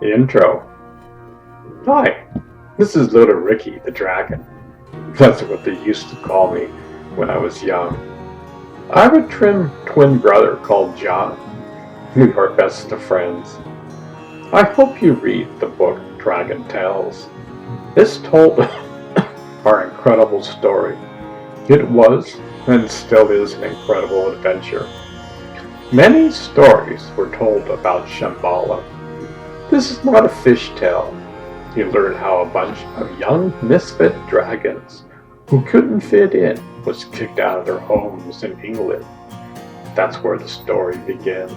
Intro. Hi, this is Little Ricky the Dragon. That's what they used to call me when I was young. I have a twin brother called John. We are best of friends. I hope you read the book Dragon Tales. This told our incredible story. It was and still is an incredible adventure. Many stories were told about Shambhala. This is not a fish tale. You learn how a bunch of young misfit dragons who couldn't fit in was kicked out of their homes in England. That's where the story begins.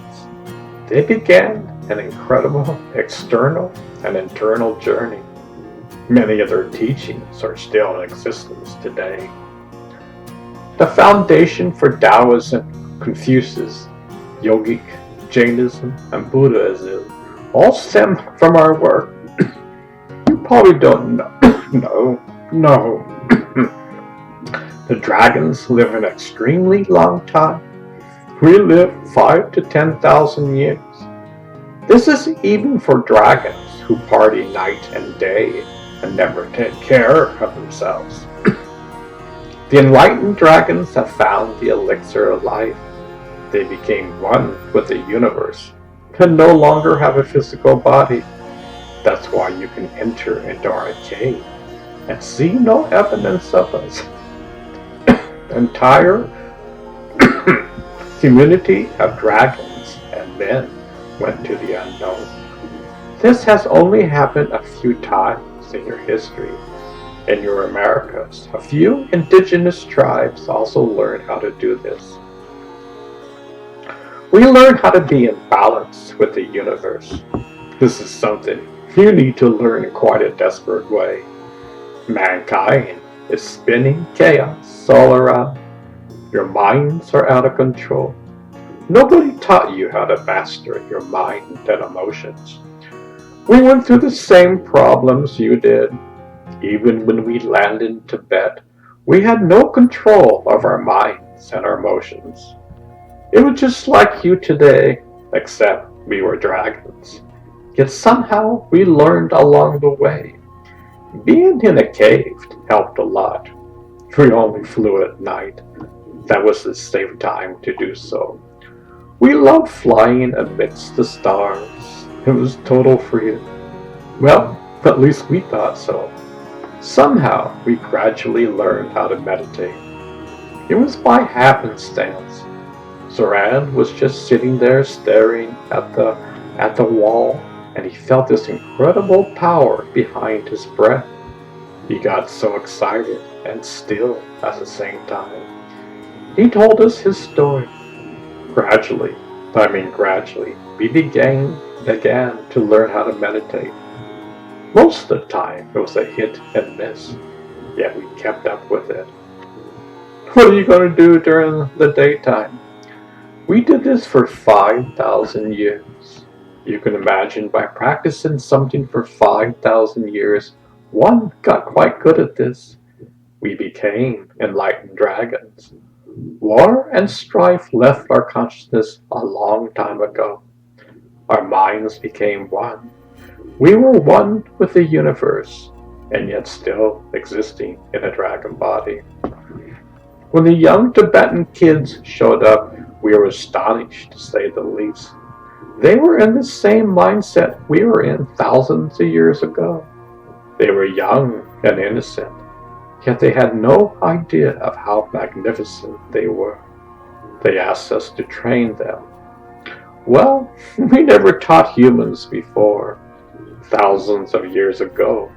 They began an incredible external and internal journey. Many of their teachings are still in existence today. The foundation for Taoism, Confucius, Yogic, Jainism, and Buddhism all stem from our work. You probably don't know. No. The dragons live an extremely long time. We live 5 to 10,000 years. This is even for dragons who party night and day and never take care of themselves. The enlightened dragons have found the Elixir of Life. They became one with the universe and no longer have a physical body. That's why you can enter into our cave and see no evidence of us. The entire community of dragons and men went to the unknown. This has only happened a few times in your history. In your Americas, a few indigenous tribes also learned how to do this. We learn how to be in balance with the universe. This is something you need to learn in quite a desperate way. Mankind is spinning chaos all around. Your minds are out of control. Nobody taught you how to master your mind and emotions. We went through the same problems you did. Even when we landed in Tibet, we had no control of our minds and our emotions. It was just like you today, except we were dragons. Yet somehow we learned along the way. Being in a cave helped a lot. We only flew at night. That was the safe time to do so. We loved flying amidst the stars. It was total freedom. Well, at least we thought so. Somehow we gradually learned how to meditate. It was by happenstance. Zoran was just sitting there staring at the wall, and he felt this incredible power behind his breath. He got so excited and still at the same time. He told us his story. Gradually, we began to learn how to meditate. Most of the time, it was a hit and miss, yet we kept up with it. What are you going to do during the daytime? We did this for 5,000 years. You can imagine by practicing something for 5,000 years, one got quite good at this. We became enlightened dragons. War and strife left our consciousness a long time ago. Our minds became one. We were one with the universe, and yet still existing in a dragon body. When the young Tibetan kids showed up, we were astonished, to say the least. They were in the same mindset we were in thousands of years ago. They were young and innocent, yet they had no idea of how magnificent they were. They asked us to train them. Well, we never taught humans before. Thousands of years ago,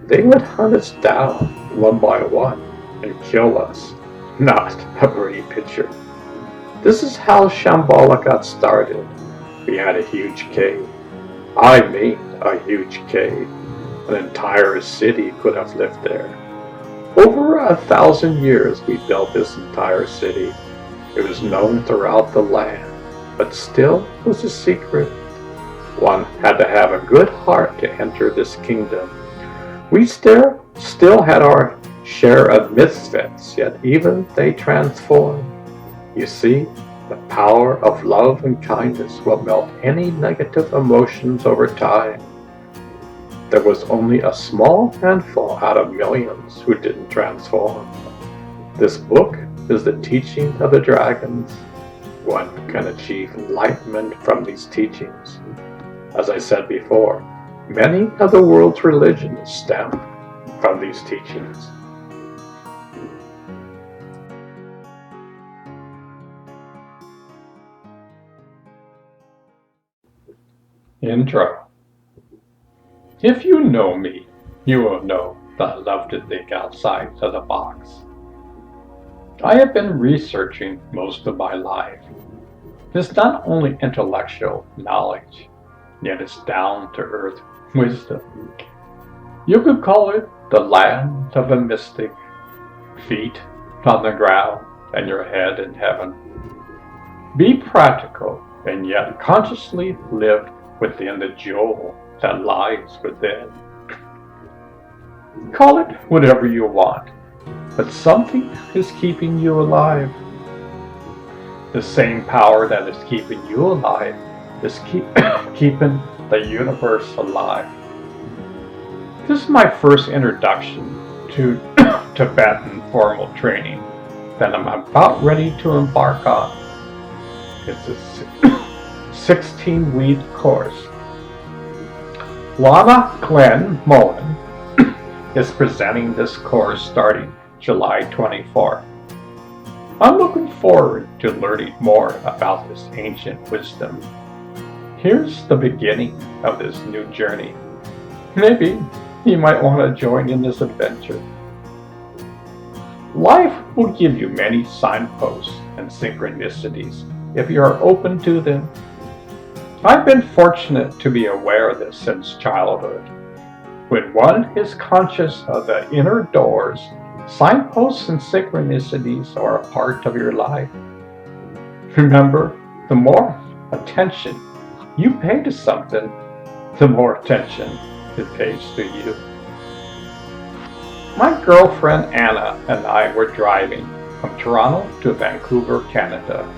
they would hunt us down one by one and kill us. Not a pretty picture. This is how Shambhala got started. We had a huge cave. I mean a huge cave. An entire city could have lived there. Over 1,000 years we built this entire city. It was known throughout the land, but still was a secret. One had to have a good heart to enter this kingdom. We still had our share of misfits, yet even they transformed. You see, the power of love and kindness will melt any negative emotions over time. there was only a small handful out of millions who didn't transform. This book is the teaching of the dragons. One can achieve enlightenment from these teachings. As I said before, many of the world's religions stem from these teachings. Intro. If you know me, you will know that I love to think outside of the box. I have been researching most of my life. It's not only intellectual knowledge, yet it's down-to-earth wisdom. You could call it the land of the mystic, feet on the ground and your head in heaven. Be practical and yet consciously live within the jewel that lies within. Call it whatever you want, but something is keeping you alive. The same power that is keeping you alive is keeping the universe alive. This is my first introduction to Tibetan formal training that I'm about ready to embark on. It's a 16-week course. Lama Glenn Mullen is presenting this course starting July 24th. I'm looking forward to learning more about this ancient wisdom. Here's the beginning of this new journey. Maybe you might want to join in this adventure. Life will give you many signposts and synchronicities if you are open to them. I've been fortunate to be aware of this since childhood. When one is conscious of the inner doors, signposts and synchronicities are a part of your life. Remember, the more attention you pay to something, the more attention it pays to you. My girlfriend Anna and I were driving from Toronto to Vancouver, Canada.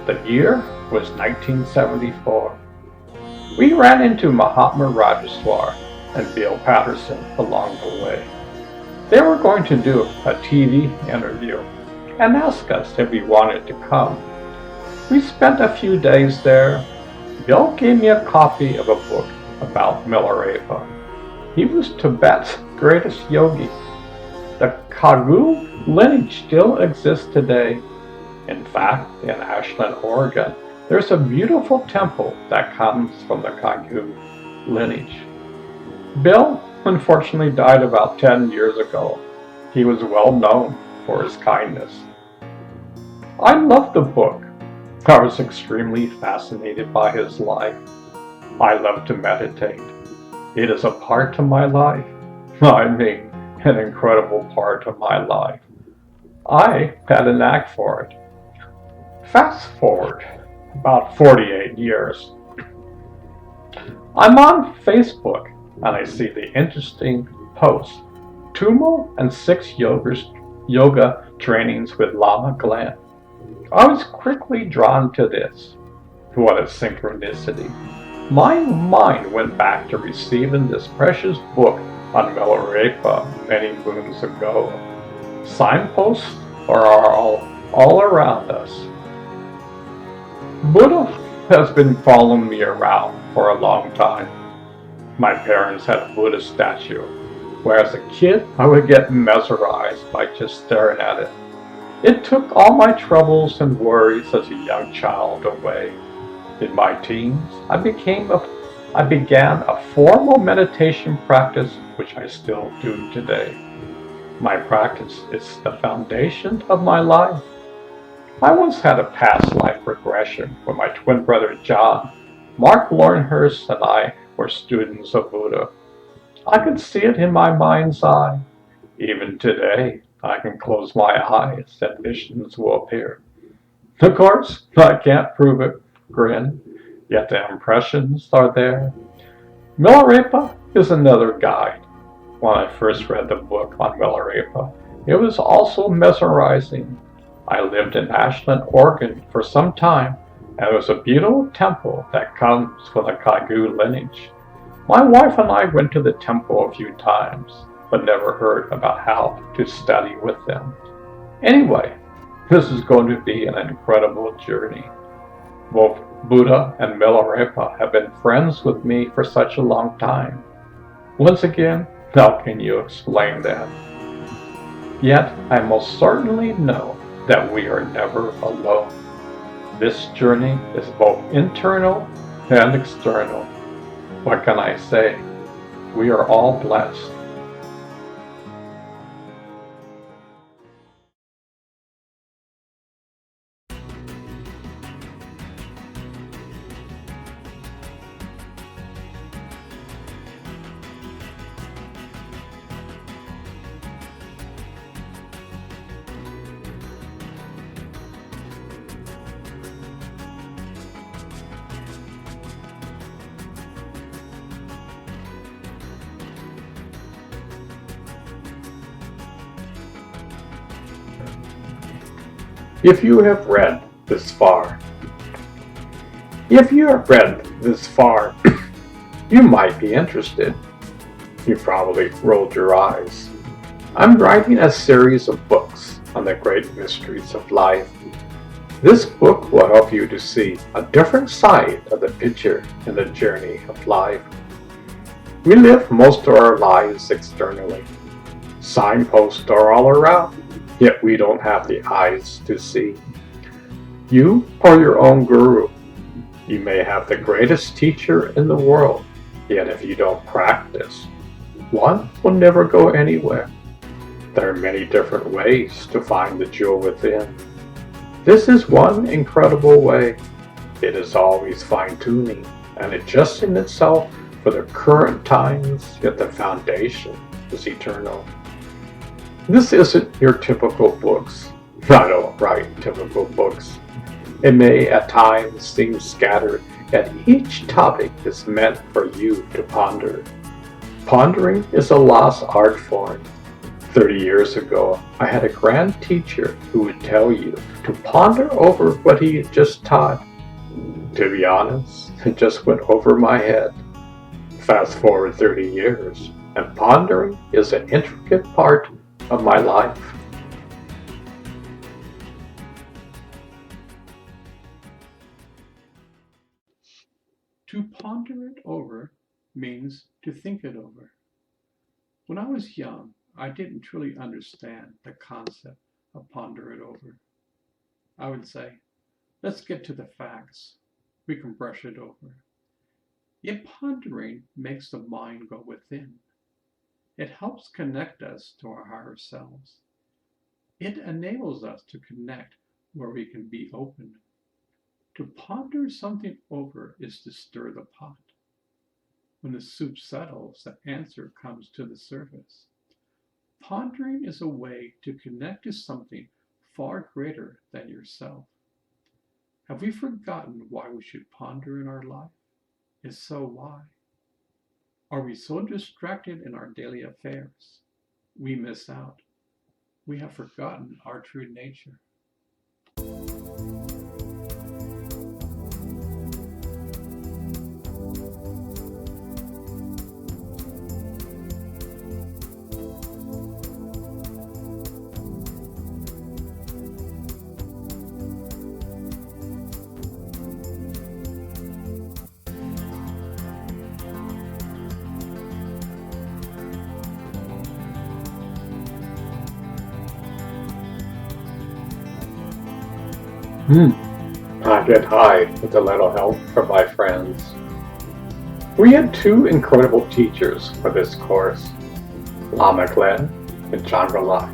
The year was 1974. We ran into Mahatma Rajeshwar and Bill Patterson along the way. They were going to do a TV interview and asked us if we wanted to come. We spent a few days there. Bill gave me a copy of a book about Milarepa. He was Tibet's greatest yogi. The Kagyu lineage still exists today. In fact, in Ashland, Oregon, there's a beautiful temple that comes from the Kagyu lineage. Bill unfortunately died about 10 years ago. He was well known for his kindness. I loved the book. I was extremely fascinated by his life. I love to meditate. It is a part of my life. I mean, an incredible part of my life. I had a knack for it. Fast forward about 48 years. I'm on Facebook and I see the interesting post, Tumor and Six Yoga Trainings with Lama Glenn. I was quickly drawn to this. What a synchronicity. My mind went back to receiving this precious book on Milarepa many moons ago. Signposts are all around us. Buddha has been following me around for a long time. My parents had a Buddha statue, where as a kid I would get mesmerized by just staring at it. It took all my troubles and worries as a young child away. In my teens, I began a formal meditation practice, which I still do today. My practice is the foundation of my life. I once had a past life regression with my twin brother John. Mark Laurenhurst and I were students of Buddha. I could see it in my mind's eye. Even today, I can close my eyes and visions will appear. Of course, I can't prove it, grin, yet the impressions are there. Milarepa is another guide. When I first read the book on Milarepa, it was also mesmerizing. I lived in Ashland, Oregon for some time, and it was a beautiful temple that comes from the Kagyu lineage. My wife and I went to the temple a few times, but never heard about how to study with them. Anyway, this is going to be an incredible journey. Both Buddha and Milarepa have been friends with me for such a long time. Once again, how can you explain that? Yet I most certainly know that we are never alone. This journey is both internal and external. What can I say? We are all blessed. If you have read this far, you might be interested. You probably rolled your eyes. I'm writing a series of books on the great mysteries of life. This book will help you to see a different side of the picture in the journey of life. We live most of our lives externally. Signposts are all around, yet we don't have the eyes to see. You are your own guru. You may have the greatest teacher in the world, yet if you don't practice, one will never go anywhere. There are many different ways to find the jewel within. This is one incredible way. It is always fine-tuning and adjusting itself for the current times, yet the foundation is eternal. This isn't your typical books. I don't write typical books. It may at times seem scattered, yet each topic is meant for you to ponder. Pondering is a lost art form. 30 years ago, I had a grand teacher who would tell you to ponder over what he had just taught. To be honest, it just went over my head. Fast forward 30 years, and pondering is an intricate part of my life. To ponder it over means to think it over. When I was young, I didn't truly understand the concept of ponder it over. I would say, let's get to the facts. We can brush it over. Yet pondering makes the mind go within. It helps connect us to our higher selves. It enables us to connect where we can be open. To ponder something over is to stir the pot. When the soup settles, the answer comes to the surface. Pondering is a way to connect to something far greater than yourself. Have we forgotten why we should ponder in our life? If so, why? Are we so distracted in our daily affairs? We miss out. We have forgotten our true nature. I get high with a little help from my friends. We had two incredible teachers for this course, Lama Glenn and Chandra Lai.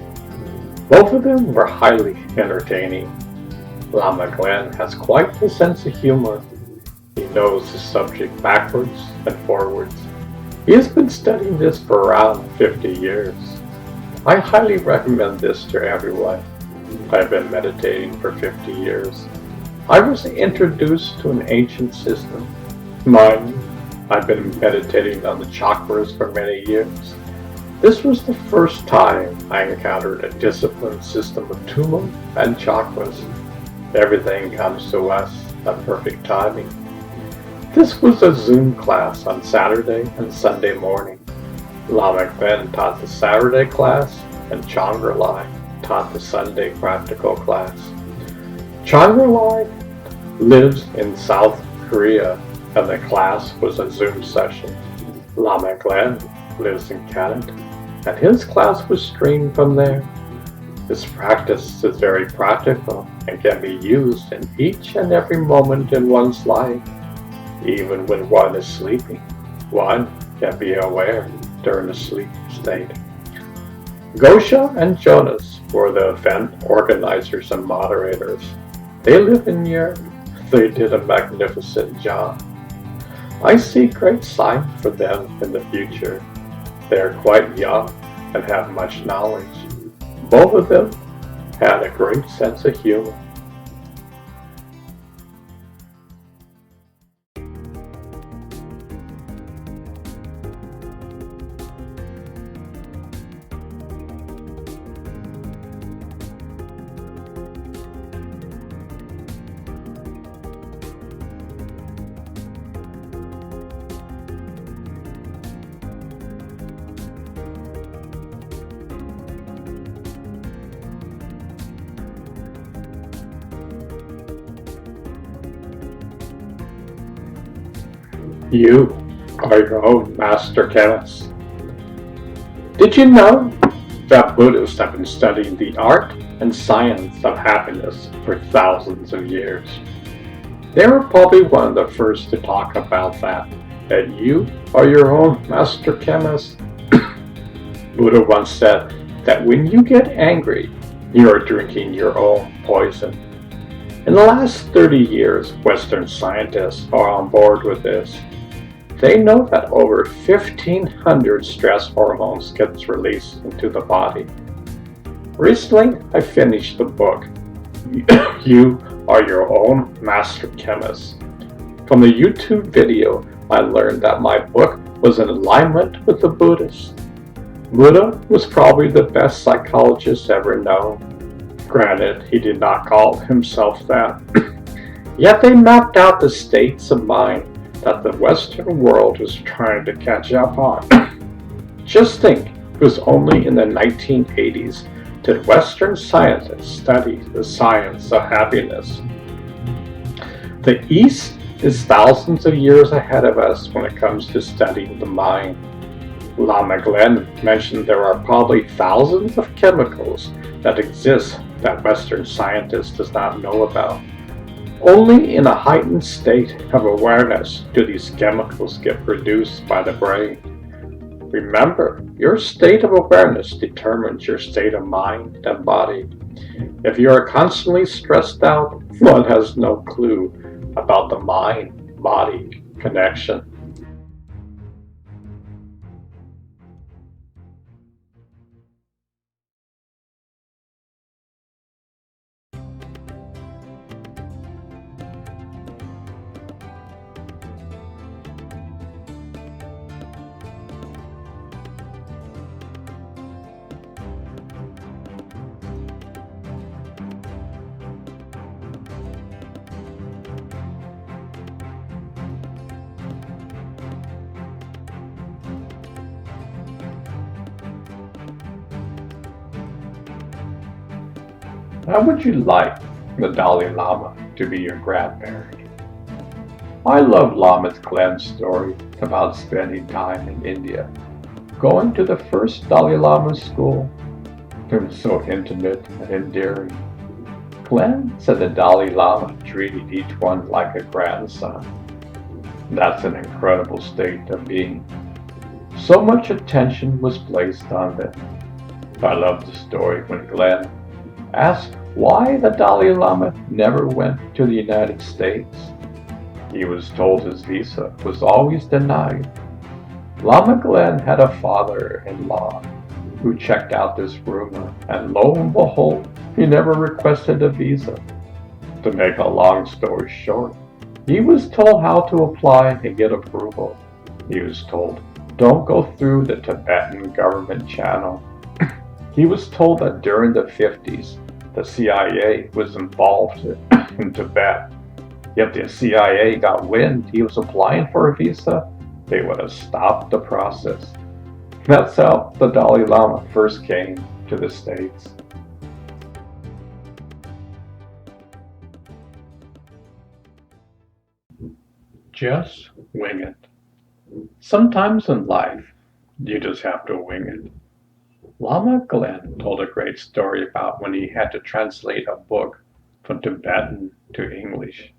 Both of them were highly entertaining. Lama Glenn has quite a sense of humor. He knows the subject backwards and forwards. He has been studying this for around 50 years. I highly recommend this to everyone. I've been meditating for 50 years. I was introduced to an ancient system. Mine, I've been meditating on the chakras for many years. This was the first time I encountered a disciplined system of Tumor and chakras. Everything comes to us at perfect timing. This was a Zoom class on Saturday and Sunday morning. Lama Glen taught the Saturday class, and Changralai taught the Sunday practical class. Changralai lives in South Korea, and the class was a Zoom session. Lama Glen lives in Canada, and his class was streamed from there. This practice is very practical and can be used in each and every moment in one's life. Even when one is sleeping, one can be aware during the sleep state. Gosha and Jonas were the event organizers and moderators. They live in Europe. They did a magnificent job. I see great signs for them in the future. They are quite young and have much knowledge. Both of them had a great sense of humor. You are your own master chemist. Did you know that Buddhists have been studying the art and science of happiness for thousands of years? They were probably one of the first to talk about that you are your own master chemist. Buddha once said that when you get angry, you are drinking your own poison. In the last 30 years, Western scientists are on board with this. They know that over 1,500 stress hormones gets released into the body. Recently, I finished the book, You Are Your Own Master Chemist. From the YouTube video, I learned that my book was in alignment with the Buddhists. Buddha was probably the best psychologist ever known. Granted, he did not call himself that. Yet they mapped out the states of mind that the Western world was trying to catch up on. Just think, it was only in the 1980s did Western scientists study the science of happiness. The East is thousands of years ahead of us when it comes to studying the mind. Lama Glen mentioned there are probably thousands of chemicals that exist that Western scientists does not know about. Only in a heightened state of awareness do these chemicals get produced by the brain. Remember, your state of awareness determines your state of mind and body. If you are constantly stressed out, one has no clue about the mind-body connection. How would you like the Dalai Lama to be your grandparent? I love Lama Glen's story about spending time in India, going to the first Dalai Lama school. It was so intimate and endearing. Glen said the Dalai Lama treated each one like a grandson. That's an incredible state of being. So much attention was placed on them. I love the story when Glen asked why the Dalai Lama never went to the United States. He was told his visa was always denied. Lama Glen had a father-in-law who checked out this rumor, and lo and behold, he never requested a visa. To make a long story short, he was told how to apply and get approval. He was told, don't go through the Tibetan government channel. He was told that during the 50s, the CIA was involved in Tibet. If the CIA got wind he was applying for a visa, they would have stopped the process. That's how the Dalai Lama first came to the States. Just wing it. Sometimes in life, you just have to wing it. Lama Glenn told a great story about when he had to translate a book from Tibetan to English.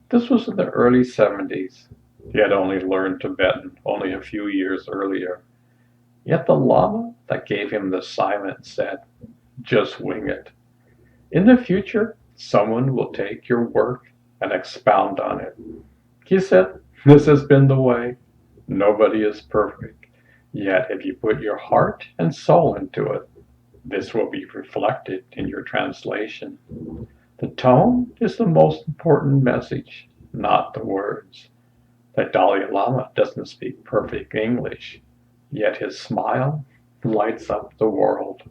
This was in the early 70s. He had only learned Tibetan only a few years earlier. Yet the Lama that gave him the assignment said, just wing it. In the future, someone will take your work and expound on it. He said, this has been the way. Nobody is perfect. Yet if you put your heart and soul into it, this will be reflected in your translation. The tone is the most important message, not the words. The Dalai Lama doesn't speak perfect English, yet his smile lights up the world.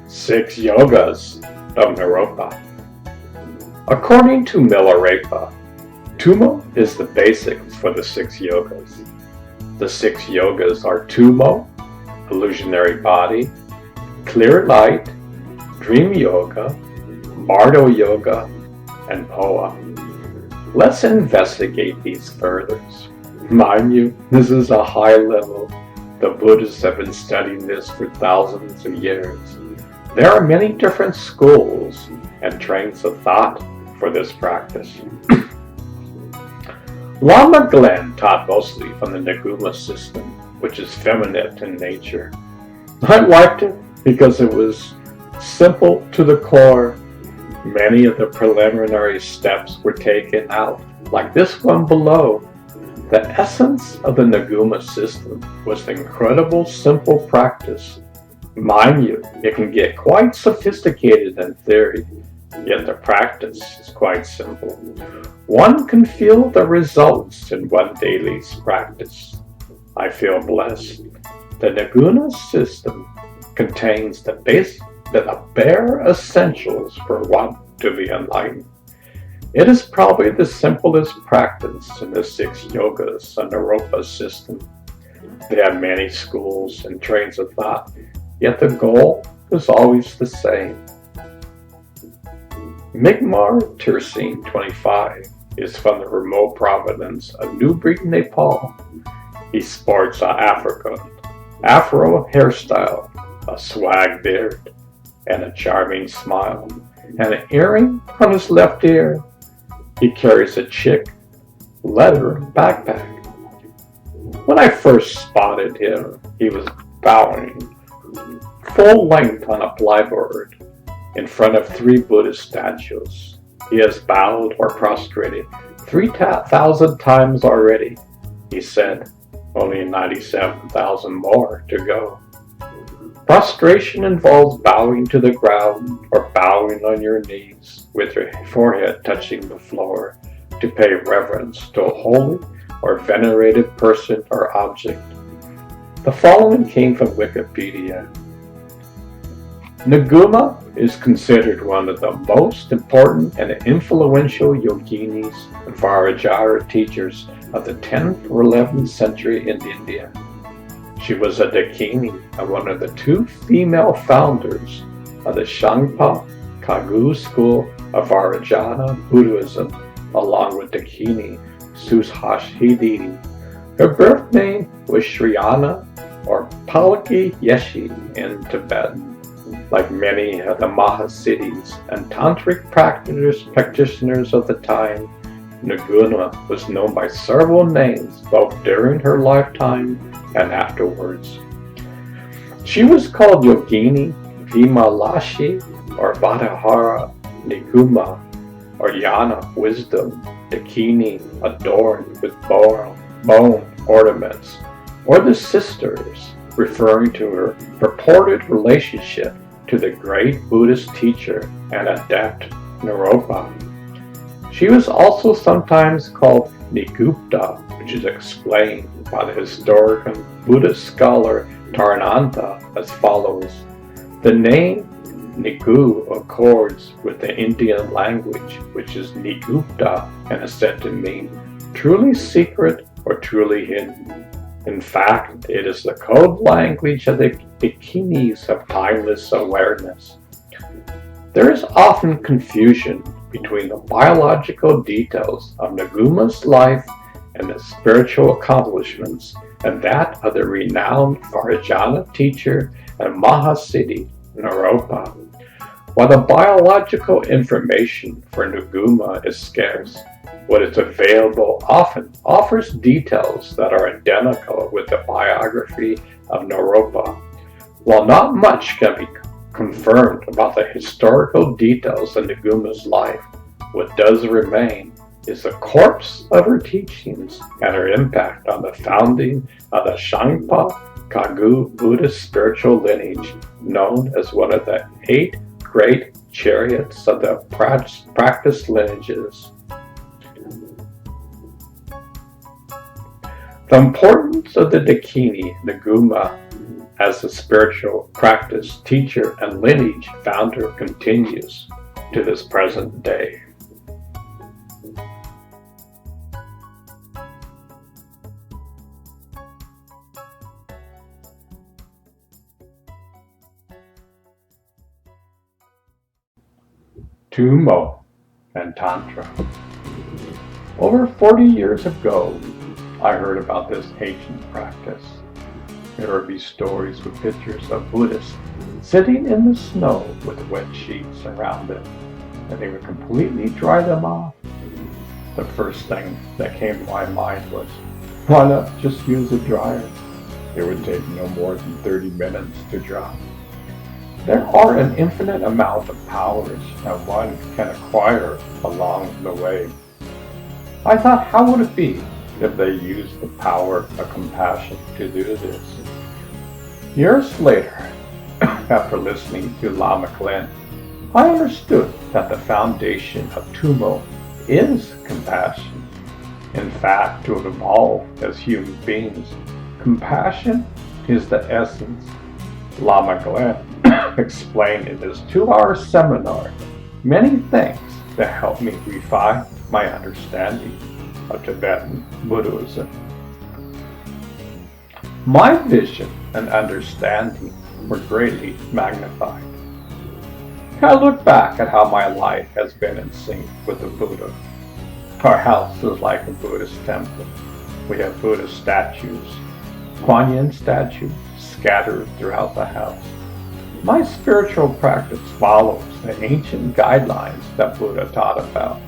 Six Yogas of Naropa. According to Milarepa, Tummo is the basics for the six yogas. The six yogas are Tummo, Illusory Body, Clear Light, Dream Yoga, Bardo Yoga, and Poa. Let's investigate these further. Mind you, this is a high level. The Buddhists have been studying this for thousands of years. There are many different schools and trains of thought for this practice. Lama Glenn taught mostly from the Nguma system, which is feminine in nature. I liked it because it was simple to the core. Many of the preliminary steps were taken out, like this one below. The essence of the Nguma system was the incredible simple practice. Mind you, it can get quite sophisticated in theory, yet the practice is quite simple. One can feel the results in one daily practice. I feel blessed. The Nguma system contains the bare essentials for one to be enlightened. It is probably the simplest practice in the six yogas and Naropa system. They have many schools and trains of thought, yet the goal is always the same. Migmar Tersine 25 is from the remote province of New Breed, Nepal. He sports an Afro hairstyle, a swag beard, and a charming smile, and an earring on his left ear. He carries a chic leather backpack. When I first spotted him, he was bowing full length on a plyboard in front of 3 Buddhist statues. He has bowed or prostrated 3,000 times already. He said, only 97,000 more to go. Prostration involves bowing to the ground or bowing on your knees with your forehead touching the floor to pay reverence to a holy or venerated person or object. The following came from Wikipedia. Nguma is considered one of the most important and influential yoginis and Vajrayana teachers of the 10th or 11th century in India. She was a Dakini and one of the 2 female founders of the Shangpa Kagyu school of Vajrayana Buddhism, along with Dakini Suhashidi. Her birth name was Shriyana or Palaki Yeshi in Tibetan. Like many of the Mahasiddhis and Tantric practitioners of the time, Nguma was known by several names both during her lifetime and afterwards. She was called Yogini Vimalashi or Vadahara Nguma or Yana Wisdom dakini adorned with bone ornaments, or the sisters, referring to her purported relationship to the great Buddhist teacher and adept Naropa. She was also sometimes called Nigupta, which is explained by the historical Buddhist scholar Tarananta as follows. The name Nigu accords with the Indian language, which is Nigupta, and is said to mean truly secret or truly hidden. In fact, it is the code language of the dakinis of timeless awareness. There is often confusion between the biological details of Naguma's life and the spiritual accomplishments and that of the renowned Vajrayana teacher and Mahasiddhi Naropa. While the biological information for Naguma is scarce, what is available often offers details that are identical with the biography of Naropa. While not much can be confirmed about the historical details of Naguma's life, what does remain is the corpse of her teachings and her impact on the founding of the Shangpa Kagu Buddhist spiritual lineage, known as one of the 8 great chariots of the practice lineages. The importance of the Dakini Naguma as a spiritual practice, teacher, and lineage founder continues to this present day. Tumor and Tantra. Over 40 years ago, I heard about this ancient practice. There would be stories with pictures of Buddhists sitting in the snow with wet sheets around them, and they would completely dry them off. The first thing that came to my mind was, why not just use a dryer? It would take no more than 30 minutes to dry. There are an infinite amount of powers that one can acquire along the way. I thought, how would it be if they used the power of compassion to do this? Years later, after listening to Lama Glenn, I understood that the foundation of Tumor is compassion. In fact, to evolve as human beings, compassion is the essence. Lama Glenn explained in his 2-hour seminar many things that helped me refine my understanding of Tibetan Buddhism. My vision and understanding were greatly magnified. I look back at how my life has been in sync with the Buddha. Our house is like a Buddhist temple. We have Buddhist statues, Kuan Yin statues scattered throughout the house. My spiritual practice follows the ancient guidelines that Buddha taught about.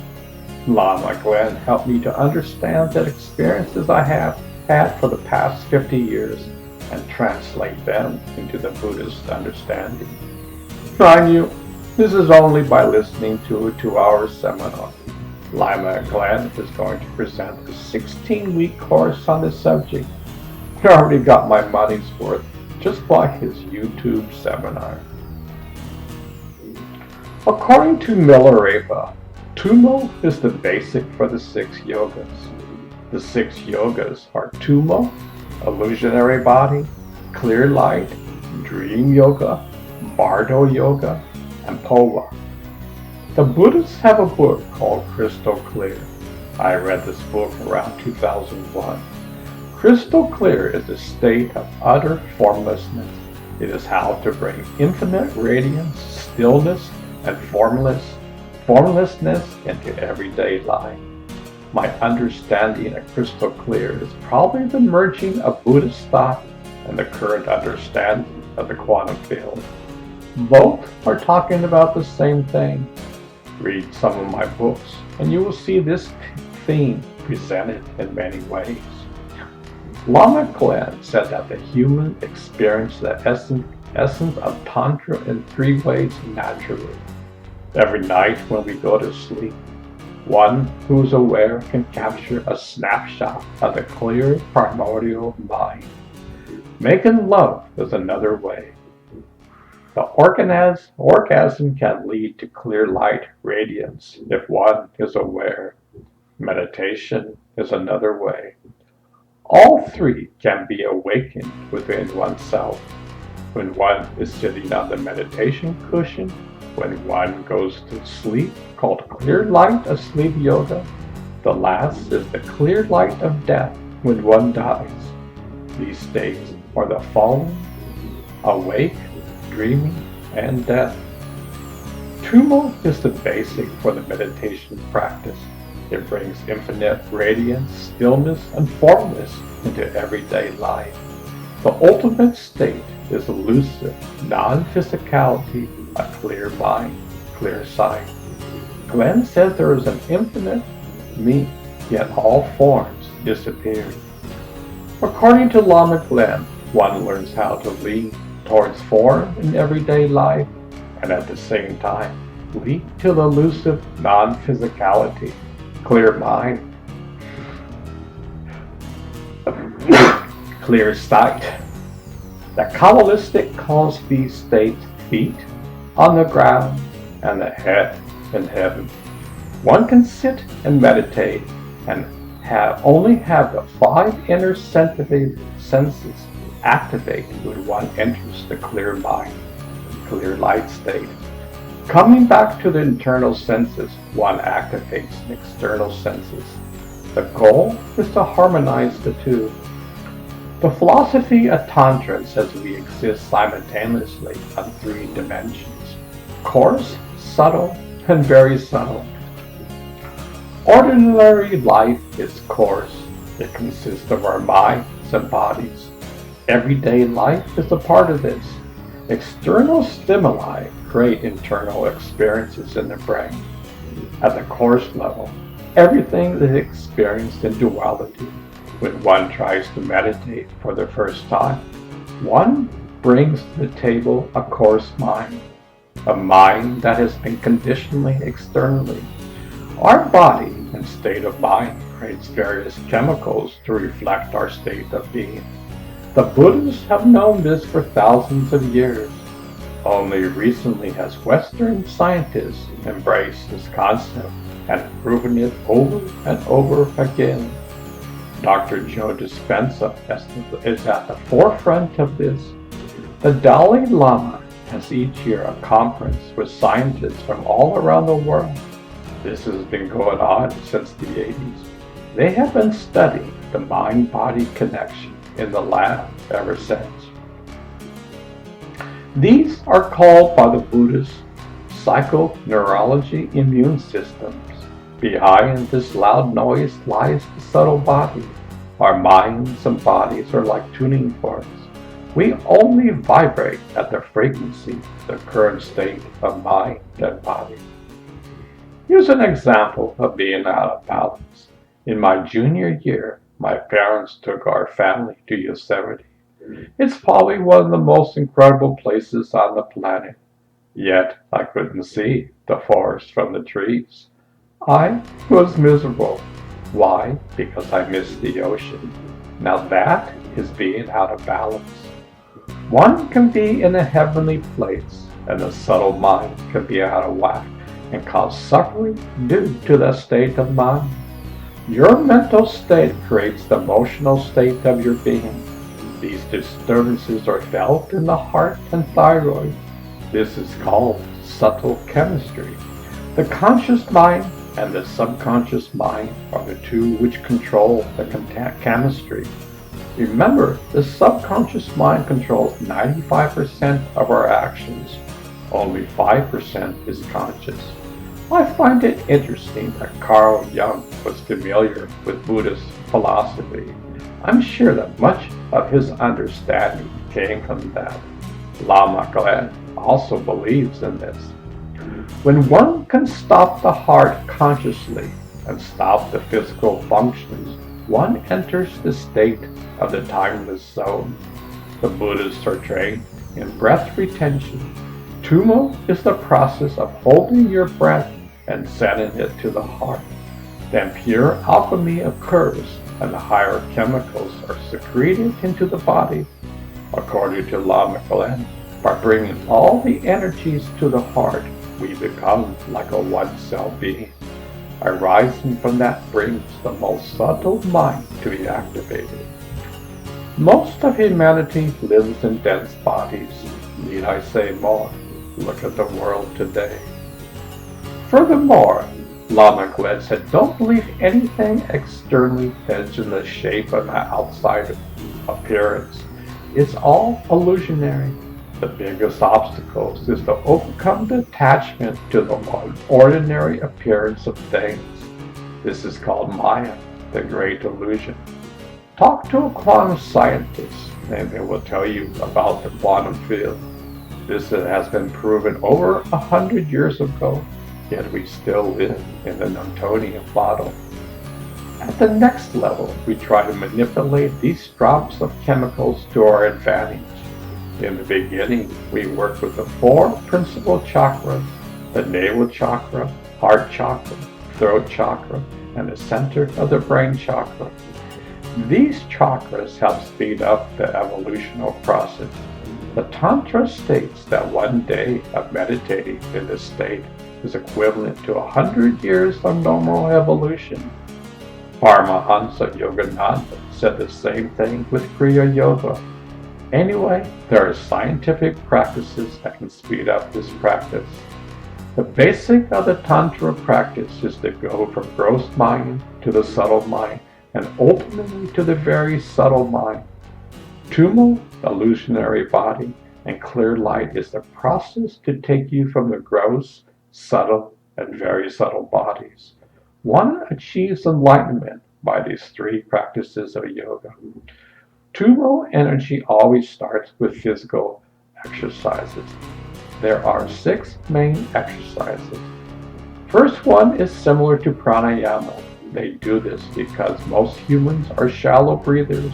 Lama Glenn helped me to understand the experiences I have had for the past 50 years and translate them into the Buddhist understanding. Mind you, this is only by listening to a 2-hour seminar. Lama Glenn is going to present a 16-week course on this subject. I already got my money's worth just by his YouTube seminar. According to Milarepa, Tumor is the basic for the 6 yogas. The 6 yogas are Tumor, Illusory Body, Clear Light, Dream Yoga, Bardo Yoga, and Pova. The Buddhists have a book called Crystal Clear. I read this book around 2001. Crystal clear is a state of utter formlessness. It is how to bring infinite radiance, stillness, and formlessness into everyday life. My understanding of crystal clear is probably the merging of Buddhist thought and the current understanding of the quantum field. Both are talking about the same thing. Read some of my books and you will see this theme presented in many ways. Lama Glenn said that the human experiences the essence of Tantra in 3 ways naturally. Every night when we go to sleep, One who's aware can capture a snapshot of the clear primordial mind. Making love is another way. The orgasm can lead to clear light radiance if one is aware. Meditation is another way. All three can be awakened within oneself. When one is sitting on the meditation cushion, when one goes to sleep, called clear light of sleep yoga. The last is the clear light of death when one dies. These states are the fallen, awake, dreaming, and death. Tumor is the basic for the meditation practice. It brings infinite radiance, stillness, and formless into everyday life. The ultimate state is elusive, non-physicality, a clear mind, clear sight. Glenn says there is an infinite me, yet all forms disappear. According to Lama Glenn, one learns how to lean towards form in everyday life and at the same time lead to the elusive non-physicality, clear mind, clear sight. The Kabbalistic calls these states feet on the ground and the head in heaven. One can sit and meditate and only have the 5 inner sensitive senses activate when one enters the clear mind, clear light state. Coming back to the internal senses, one activates the external senses. The goal is to harmonize the two. The philosophy of Tantra says we exist simultaneously on 3 dimensions: coarse, subtle, and very subtle. Ordinary life is coarse. It consists of our minds and bodies. Everyday life is a part of this. External stimuli create internal experiences in the brain. At the coarse level, everything is experienced in duality. When one tries to meditate for the first time, one brings to the table a coarse mind, a mind that has been conditioned externally. Our body and state of mind creates various chemicals to reflect our state of being. The Buddhists have known this for thousands of years. Only recently has Western scientists embraced this concept and proven it over and over again. Dr. Joe Dispenza is at the forefront of this. The Dalai Lama has each year a conference with scientists from all around the world. This has been going on since the 80s. They have been studying the mind-body connection in the lab ever since. These are called by the Buddhists psychoneurology immune systems. Behind this loud noise lies the subtle body. Our minds and bodies are like tuning forks. We only vibrate at the frequency, the current state of mind and body. Here's an example of being out of balance. In my junior year, my parents took our family to Yosemite. It's probably one of the most incredible places on the planet. Yet I couldn't see the forest from the trees. I was miserable. Why? Because I missed the ocean. Now that is being out of balance. One can be in a heavenly place, and the subtle mind can be out of whack and cause suffering due to the state of mind. Your mental state creates the emotional state of your being. These disturbances are felt in the heart and thyroid. This is called subtle chemistry. The conscious mind and the subconscious mind are the two which control the chemistry. Remember, the subconscious mind controls 95% of our actions. Only 5% is conscious. I find it interesting that Carl Jung was familiar with Buddhist philosophy. I'm sure that much of his understanding came from that. Lama Glenn also believes in this. When one can stop the heart consciously and stop the physical functions, one enters the state of the timeless zone. The Buddhists are trained in breath retention. Tumo is the process of holding your breath and sending it to the heart. Then pure alchemy occurs and the higher chemicals are secreted into the body. According to Lama Glenn, by bringing all the energies to the heart, we become like a one-cell being. Arising from that brings the most subtle mind to be activated. Most of humanity lives in dense bodies. Need I say more? Look at the world today. Furthermore, Lama Glenn said, don't believe anything externally that's in the shape of an outside appearance. It's all illusionary. The biggest obstacles is to overcome the attachment to the ordinary appearance of things. This is called Maya, the great illusion. Talk to a quantum scientist and they will tell you about the quantum field. This has been proven over 100 years ago, yet we still live in the Newtonian model. At the next level, we try to manipulate these drops of chemicals to our advantage. In the beginning, we work with the four principal chakras, the navel chakra, heart chakra, throat chakra, and the center of the brain chakra. These chakras help speed up the evolutional process. The Tantra states that one day of meditating in this state is equivalent to 100 years of normal evolution. Paramahansa Yogananda said the same thing with Kriya Yoga. Anyway, there are scientific practices that can speed up this practice. The basic of the Tantra practice is to go from gross mind to the subtle mind and ultimately to the very subtle mind. Tumor, illusory body, and clear light is the process to take you from the gross, subtle, and very subtle bodies. One achieves enlightenment by these three practices of yoga. Tumor energy always starts with physical exercises. There are 6 main exercises. First one is similar to pranayama. They do this because most humans are shallow breathers.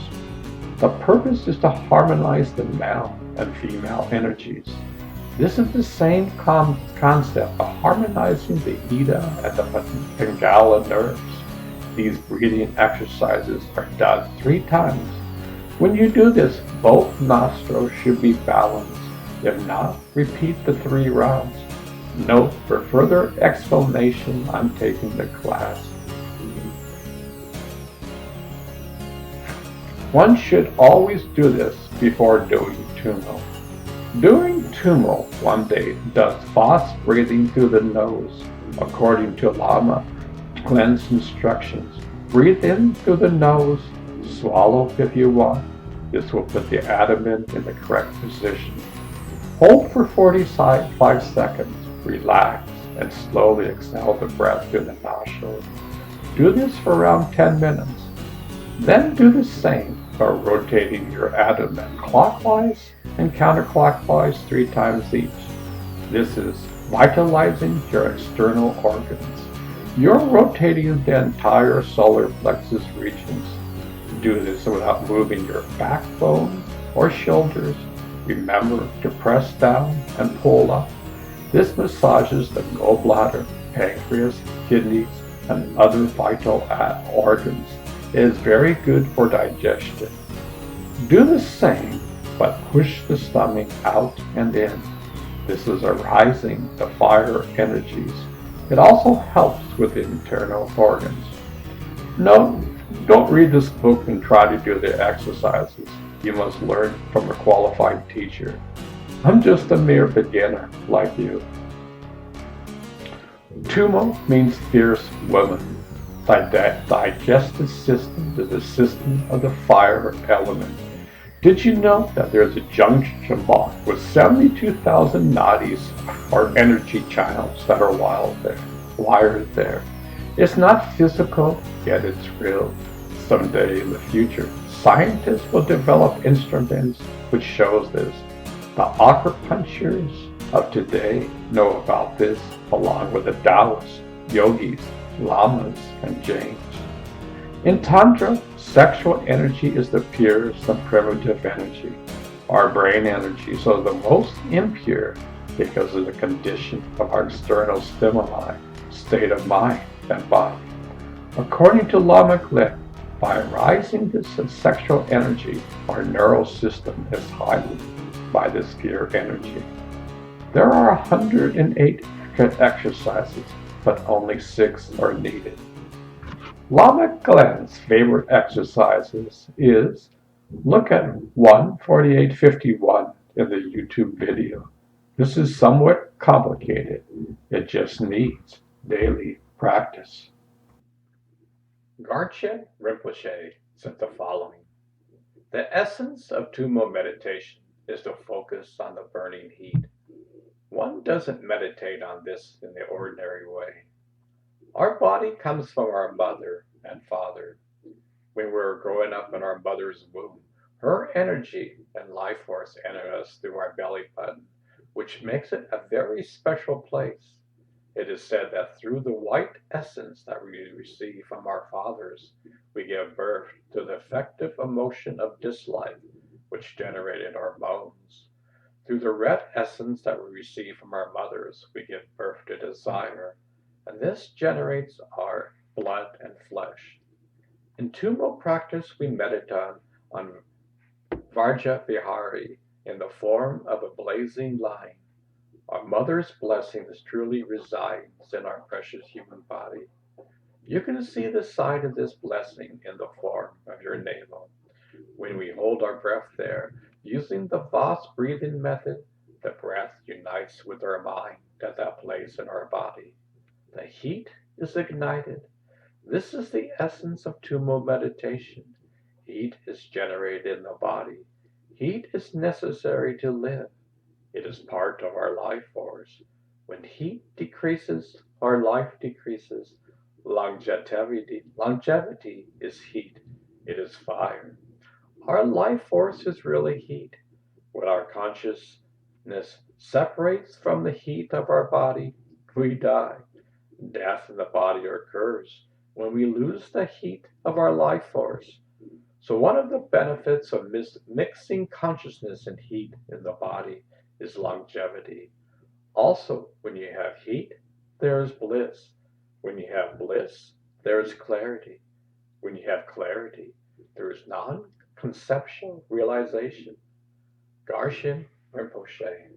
The purpose is to harmonize the male and female energies. This is the same concept of harmonizing the Ida and the Pingala nerves. These breathing exercises are done 3 times. When you do this, both nostrils should be balanced. If not, repeat the 3 rounds. Note for further explanation on taking the class. One should always do this before doing Tummo. During Tummo, one day does fast breathing through the nose, according to Lama Glenn's instructions. Breathe in through the nose, swallow if you want. This will put the abdomen in the correct position. Hold for 45 seconds, relax, and slowly exhale the breath through the nostrils. Do this for around 10 minutes. Then do the same by rotating your abdomen clockwise and counterclockwise 3 times each. This is vitalizing your external organs. You're rotating the entire solar plexus regions. Do this without moving your backbone or shoulders. Remember to press down and pull up. This massages the gallbladder, pancreas, kidneys, and other vital organs. It is very good for digestion. Do the same, but push the stomach out and in. This is arising the fire energies. It also helps with the internal organs. No, don't read this book and try to do the exercises. You must learn from a qualified teacher. I'm just a mere beginner like you. Tumo means fierce woman. The digestive system is the system of the fire element. Did you know that there's a junction box with 72,000 nadis or energy channels that are wired there? It's not physical, yet it's real. Someday in the future, scientists will develop instruments which shows this. The acupuncturists of today know about this, along with the Taoists, yogis, lamas, and Jains. In Tantra, sexual energy is the purest and primitive energy. Our brain energies are the most impure because of the condition of our external stimuli. state of mind and body. According to Lama Glenn, by rising this sexual energy, our neural system is heightened by this gear energy. There are 108 exercises, but only 6 are needed. Lama Glenn's favorite exercises is look at 1:48:51 in the YouTube video. This is somewhat complicated. It just needs daily practice. Garchen Rinpoche said the following: the essence of Tummo meditation is to focus on the burning heat. One doesn't meditate on this in the ordinary way. Our body comes from our mother and father. When we were growing up in our mother's womb, her energy and life force entered us through our belly button, which makes it a very special place. It is said that through the white essence that we receive from our fathers, we give birth to the effective emotion of dislike, which generated our bones. Through the red essence that we receive from our mothers, we give birth to desire, and this generates our blood and flesh. In Tummo practice, we meditate on Vajra Vihari in the form of a blazing line. Our mother's blessings truly resides in our precious human body. You can see the sign of this blessing in the form of your navel. When we hold our breath there, using the Vos breathing method, the breath unites with our mind at that place in our body. The heat is ignited. This is the essence of Tummo meditation. Heat is generated in the body. Heat is necessary to live. It is part of our life force. When heat decreases, our life decreases. Longevity is heat. It is fire. Our life force is really heat. When our consciousness separates from the heat of our body, we die. Death in the body occurs when we lose the heat of our life force. So one of the benefits of mixing consciousness and heat in the body is longevity. Also, when you have heat, there is bliss. When you have bliss, there is clarity. When you have clarity, there is non-conceptual realization. Garchen Rinpoche.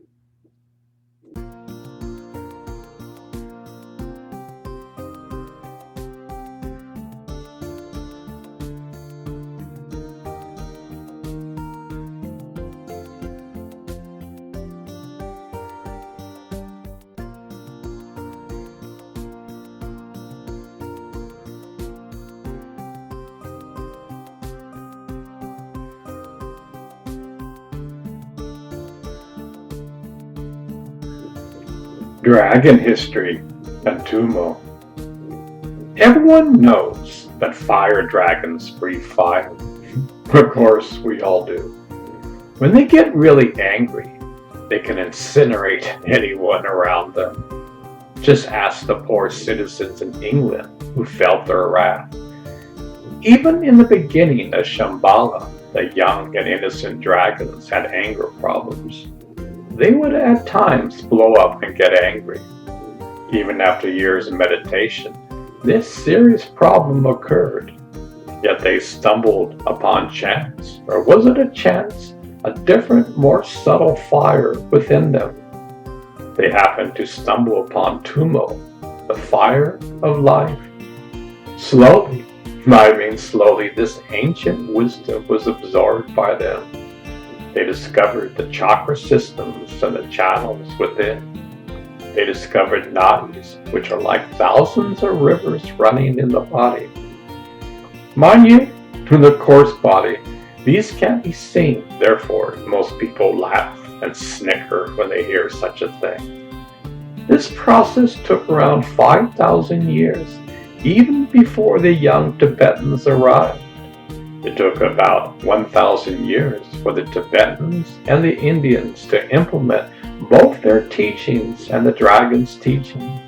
Dragon history and Tummo. Everyone knows that fire dragons breathe fire. Of course, we all do. When they get really angry, they can incinerate anyone around them. Just ask the poor citizens in England who felt their wrath. Even in the beginning of Shambhala, the young and innocent dragons had anger problems. They would at times blow up and get angry. Even after years of meditation, this serious problem occurred. Yet they stumbled upon chance, or was it a chance? A different, more subtle fire within them. They happened to stumble upon Tummo, the fire of life. Slowly, this ancient wisdom was absorbed by them. They discovered the chakra systems and the channels within. They discovered nadis, which are like thousands of rivers running in the body. Mind you, in the coarse body, these can't be seen. Therefore, most people laugh and snicker when they hear such a thing. This process took around 5,000 years, even before the young Tibetans arrived. It took about 1,000 years for the Tibetans and the Indians to implement both their teachings and the dragon's teaching.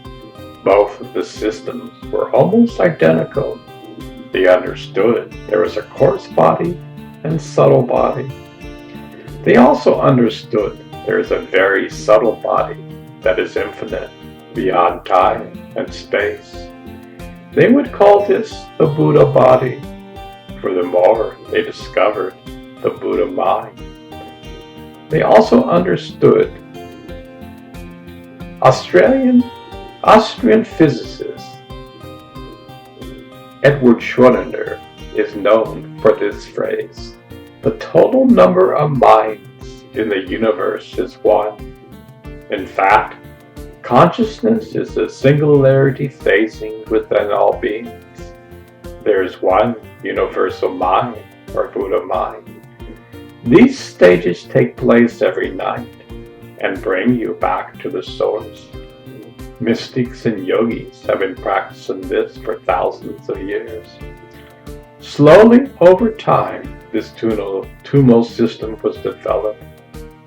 Both of the systems were almost identical. They understood there was a coarse body and subtle body. They also understood there is a very subtle body that is infinite. beyond time and space. They would call this the Buddha body. Furthermore, they discovered the Buddha mind. They also understood Austrian physicist Edward Schrödinger is known for this phrase. The total number of minds in the universe is one. In fact, consciousness is a singularity phasing within all beings. There is one universal mind, or Buddha mind. These stages take place every night and bring you back to the source. Mystics and yogis have been practicing this for thousands of years. Slowly, over time, this Tummo system was developed.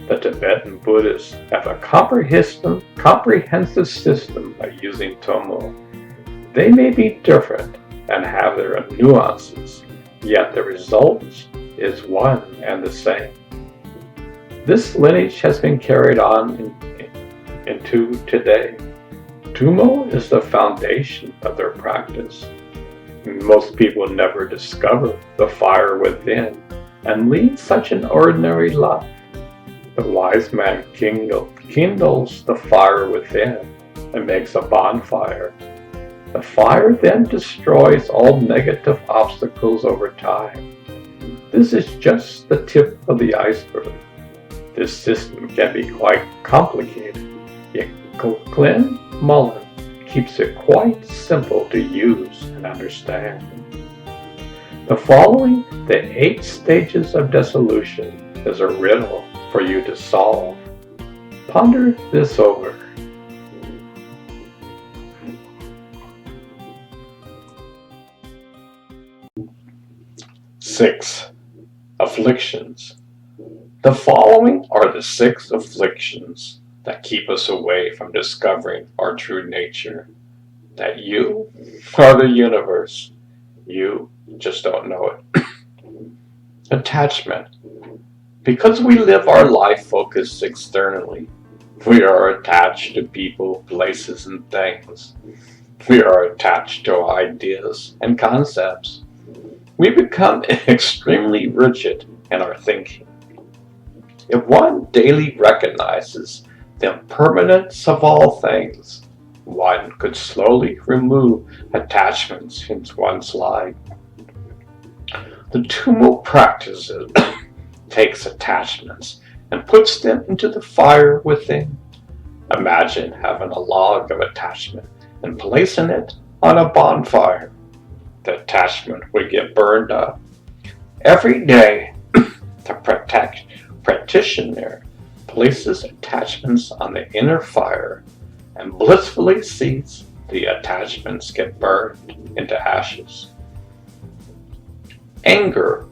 The Tibetan Buddhists have a comprehensive system of using Tummo. They may be different and have their nuances, yet the result is one and the same. This lineage has been carried on into today. Tummo is the foundation of their practice. Most people never discover the fire within and lead such an ordinary life. The wise man kindles the fire within and makes a bonfire. The fire then destroys all negative obstacles over time. This is just the tip of the iceberg. This system can be quite complicated, yet Glenn Mullen keeps it quite simple to use and understand. The following, the 8 stages of dissolution, is a riddle for you to solve. Ponder this over. Six afflictions. The following are the 6 afflictions that keep us away from discovering our true nature. That you are the universe. You just don't know it. Attachment. Because we live our life focused externally, we are attached to people, places, and things. We are attached to ideas and concepts. We become extremely rigid in our thinking. If one daily recognizes the impermanence of all things, one could slowly remove attachments in one's life. The Tummo practice takes attachments and puts them into the fire within. Imagine having a log of attachment and placing it on a bonfire. The attachment would get burned up. Every day, the practitioner places attachments on the inner fire and blissfully sees the attachments get burned into ashes. Anger.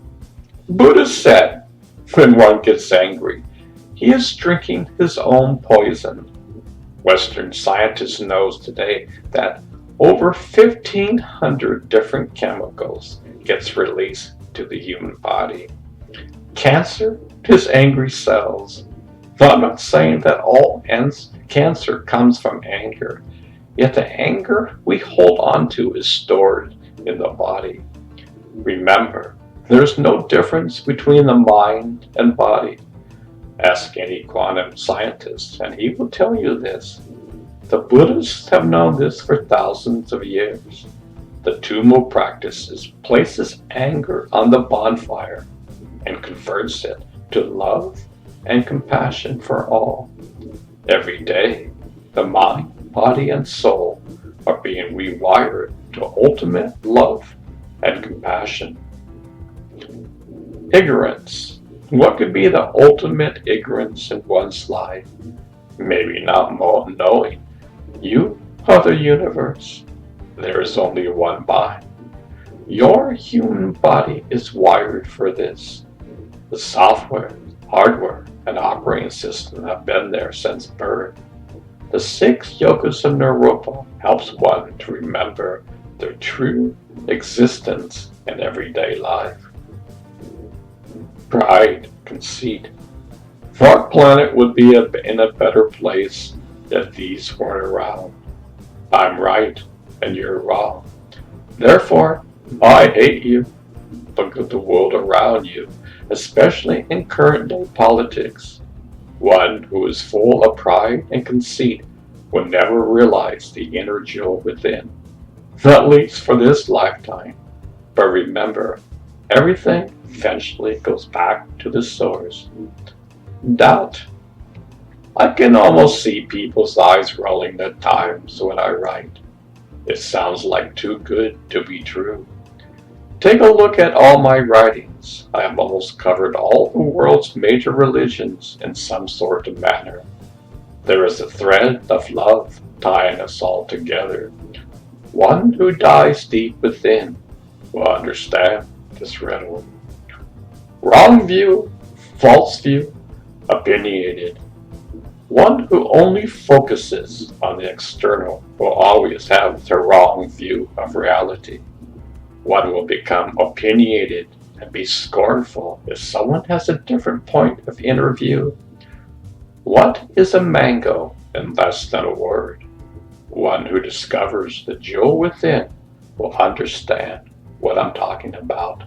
Buddha said, when one gets angry, he is drinking his own poison. Western scientists know today that over 1,500 different chemicals gets released to the human body. Cancer is angry cells. Now, I'm not saying that all cancer comes from anger, yet the anger we hold on to is stored in the body. Remember, there's no difference between the mind and body. Ask any quantum scientist and he will tell you this. The Buddhists have known this for thousands of years. The Tummo practices places anger on the bonfire and converts it to love and compassion for all. Every day, the mind, body, and soul are being rewired to ultimate love and compassion. Ignorance. What could be the ultimate ignorance in one's life? Maybe not knowing you are the universe. There is only one mind. Your human body is wired for this. The software, hardware, and operating system have been there since birth. The 6 Yogas of Naropa helps one to remember their true existence in everyday life. Pride, conceit. Our planet would be in a better place if these weren't around. I'm right and you're wrong. Therefore, I hate you. Look at the world around you, especially in current day politics. One who is full of pride and conceit will never realize the inner jewel within, at least for this lifetime. But remember, everything eventually goes back to the source. Doubt. I can almost see people's eyes rolling at times when I write. It sounds like too good to be true. Take a look at all my writings. I have almost covered all the world's major religions in some sort of manner. There is a thread of love tying us all together. One who dives deep within will understand this riddle. Wrong view, false view, opinionated. One who only focuses on the external will always have the wrong view of reality. One will become opinionated and be scornful if someone has a different point of inner view. What is a mango in less than a word? One who discovers the jewel within will understand what I'm talking about.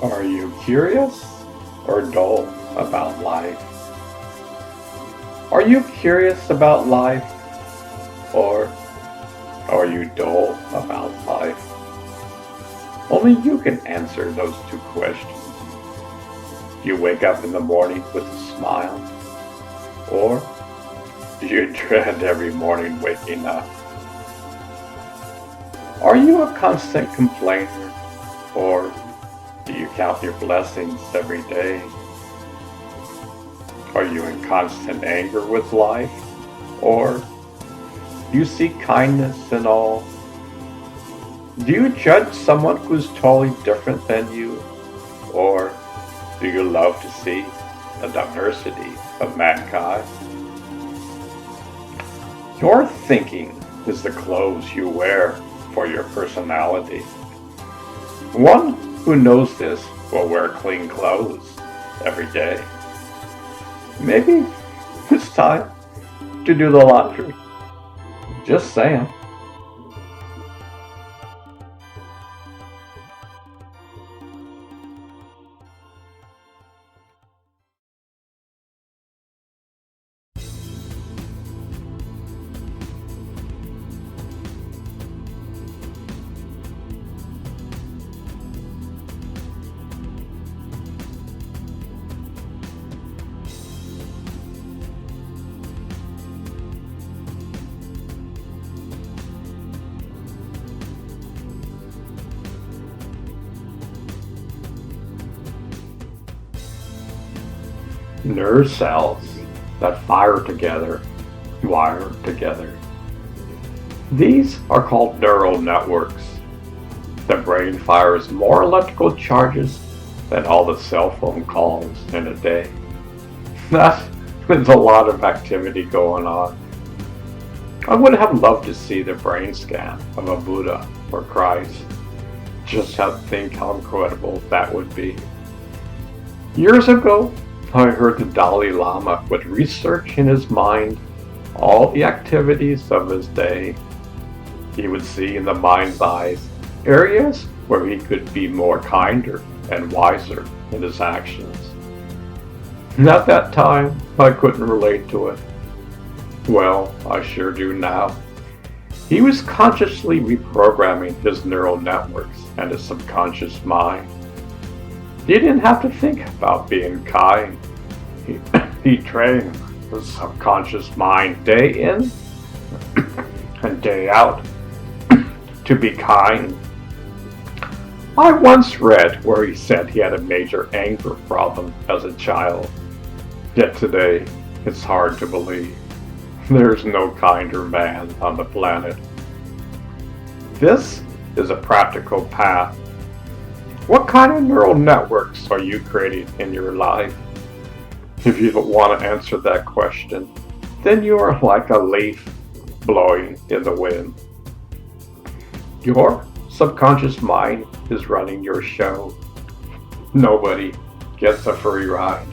Are you curious or dull about life? Are you curious about life or are you dull about life? Only you can answer those two questions. Do you wake up in the morning with a smile? Or do you dread every morning waking up? Are you a constant complainer or do you count your blessings every day? Are you in constant anger with life? Or do you see kindness in all? Do you judge someone who's totally different than you? Or do you love to see the diversity of mankind? Your thinking is the clothes you wear for your personality. One who knows this will wear clean clothes every day. Maybe it's time to do the laundry. Just saying. Nerve cells that fire together, wire together. These are called neural networks. The brain fires more electrical charges than all the cell phone calls in a day. That's with a lot of activity going on. I would have loved to see the brain scan of a Buddha or Christ. Just think how incredible that would be. Years ago, I heard the Dalai Lama would research in his mind all the activities of his day. He would see in the mind's eyes areas where he could be more kinder and wiser in his actions. At that time, I couldn't relate to it. Well, I sure do now. He was consciously reprogramming his neural networks and his subconscious mind. He didn't have to think about being kind. He trained the subconscious mind day in and day out to be kind. I once read where he said he had a major anger problem as a child. Yet today, it's hard to believe. There's no kinder man on the planet. This is a practical path. What kind of neural networks are you creating in your life? If you don't want to answer that question, then you are like a leaf blowing in the wind. Your subconscious mind is running your show. Nobody gets a free ride.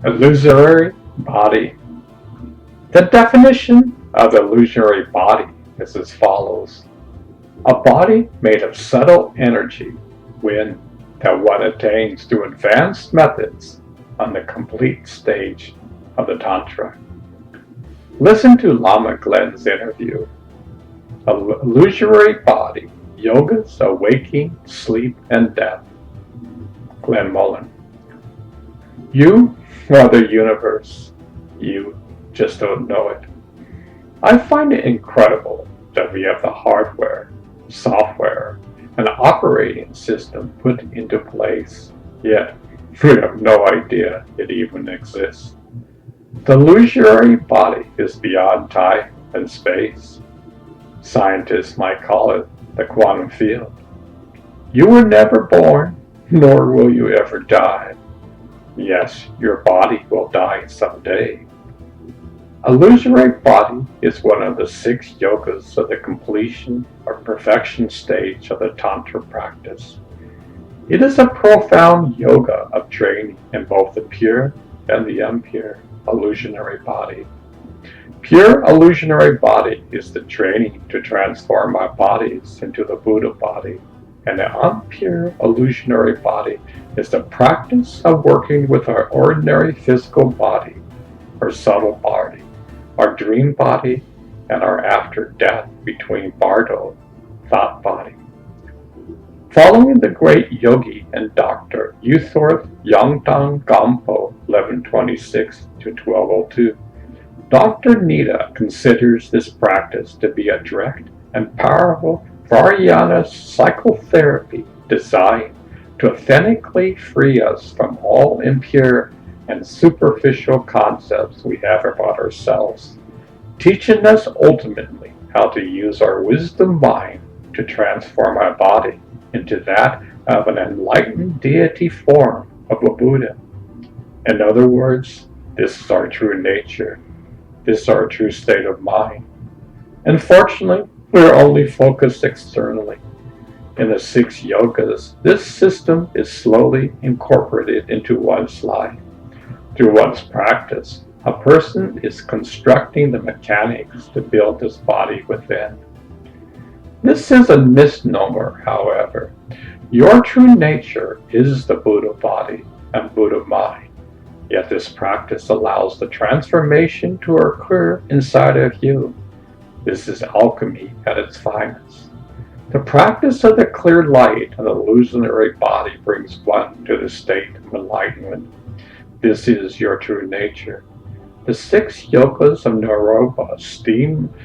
Illusory Body. The definition of the illusory body is as follows. A body made of subtle energy, wind, that one attains through advanced methods on the complete stage of the Tantra. Listen to Lama Glenn's interview. Illusory Body, Yogas of Waking, Sleep, and Death. Glenn Mullen. You are the universe. You just don't know it. I find it incredible that we have the hardware, software, and operating system put into place, yet we have no idea it even exists. The illusory body is beyond time and space. Scientists might call it the quantum field. You were never born, nor will you ever die. Yes, your body will die someday. Illusory body is one of the 6 yogas of the completion or perfection stage of the Tantra practice. It is a profound yoga of training in both the pure and the impure illusionary body. Pure illusionary body is the training to transform our bodies into the Buddha body, and the impure illusionary body is the practice of working with our ordinary physical body, our subtle body, our dream body, and our after-death between Bardo, thought body. Following the great yogi and doctor Yuthorth Yongdang Gampo 1126-1202, Dr. Nida considers this practice to be a direct and powerful Vajrayana psychotherapy designed to authentically free us from all impure and superficial concepts we have about ourselves, teaching us ultimately how to use our wisdom mind to transform our body into that of an enlightened deity form of a Buddha. In other words, this is our true nature. This is our true state of mind. Unfortunately, we're only focused externally. In the 6 yogas, this system is slowly incorporated into one's life. Through one's practice, a person is constructing the mechanics to build this body within. This is a misnomer, however. Your true nature is the Buddha body and Buddha mind. Yet this practice allows the transformation to occur inside of you. This is alchemy at its finest. The practice of the clear light and the illusionary body brings one to the state of enlightenment. This is your true nature. The 6 yogas of Naropa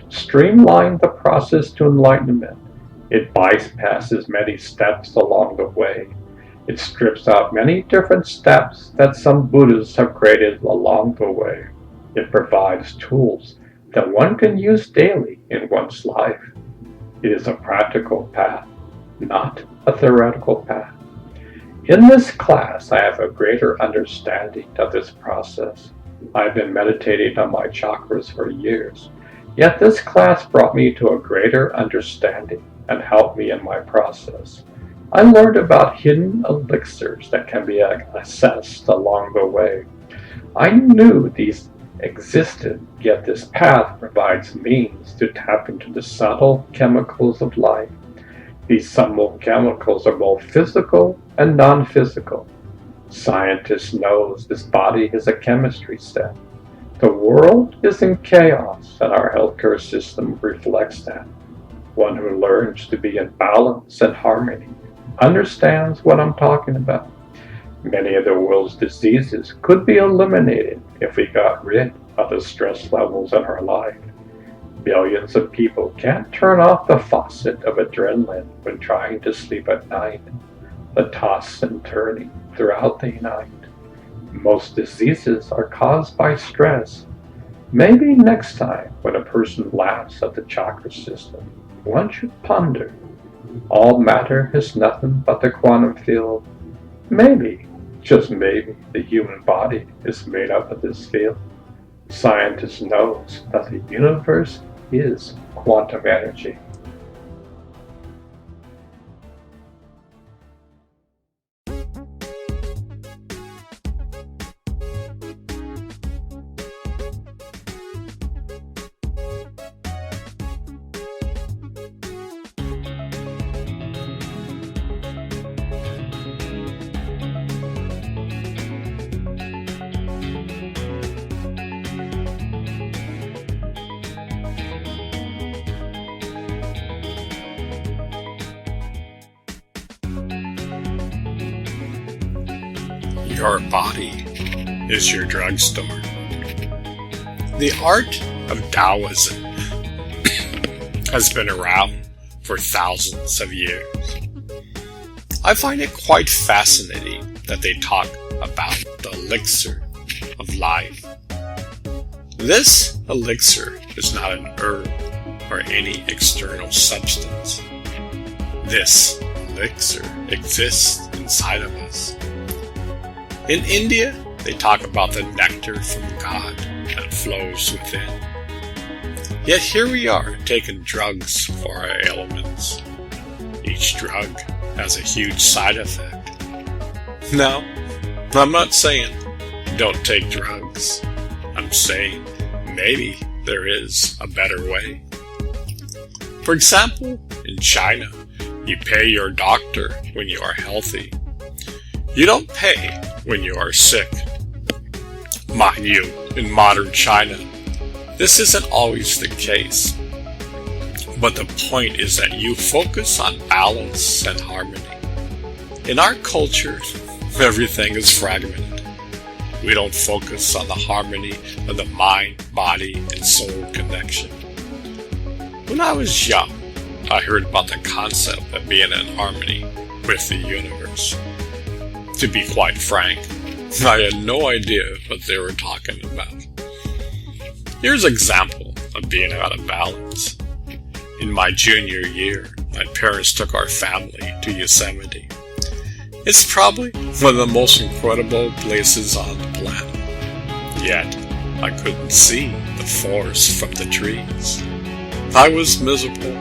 streamline the process to enlightenment. It bypasses many steps along the way. It strips out many different steps that some Buddhas have created along the way. It provides tools that one can use daily in one's life. It is a practical path, not a theoretical path. In this class, I have a greater understanding of this process. I've been meditating on my chakras for years, yet this class brought me to a greater understanding and helped me in my process. I learned about hidden elixirs that can be accessed along the way. I knew these existed, yet this path provides means to tap into the subtle chemicals of life. These subtle chemicals are both physical and non-physical. Scientists know this body is a chemistry set. The world is in chaos, and our healthcare system reflects that. One who learns to be in balance and harmony understands what I'm talking about. Many of the world's diseases could be eliminated if we got rid of the stress levels in our life. Billions of people can't turn off the faucet of adrenaline when trying to sleep at night, the toss and turning throughout the night. Most diseases are caused by stress. Maybe next time when a person laughs at the chakra system, one should ponder, all matter is nothing but the quantum field. Maybe, just maybe, the human body is made up of this field. Scientists know that the universe is quantum energy. Your body is your drugstore. The art of Taoism has been around for thousands of years. I find it quite fascinating that they talk about the elixir of life. This elixir is not an herb or any external substance. This elixir exists inside of us. In India, they talk about the nectar from God that flows within. Yet here we are taking drugs for our ailments. Each drug has a huge side effect. Now, I'm not saying don't take drugs. I'm saying maybe there is a better way. For example, in China, you pay your doctor when you are healthy. You don't pay when you are sick. Mind you, in modern China, this isn't always the case. But the point is that you focus on balance and harmony. In our culture, everything is fragmented. We don't focus on the harmony of the mind, body, and soul connection. When I was young, I heard about the concept of being in harmony with the universe. To be quite frank, I had no idea what they were talking about. Here's an example of being out of balance. In my junior year, my parents took our family to Yosemite. It's probably one of the most incredible places on the planet. Yet, I couldn't see the forest from the trees. I was miserable.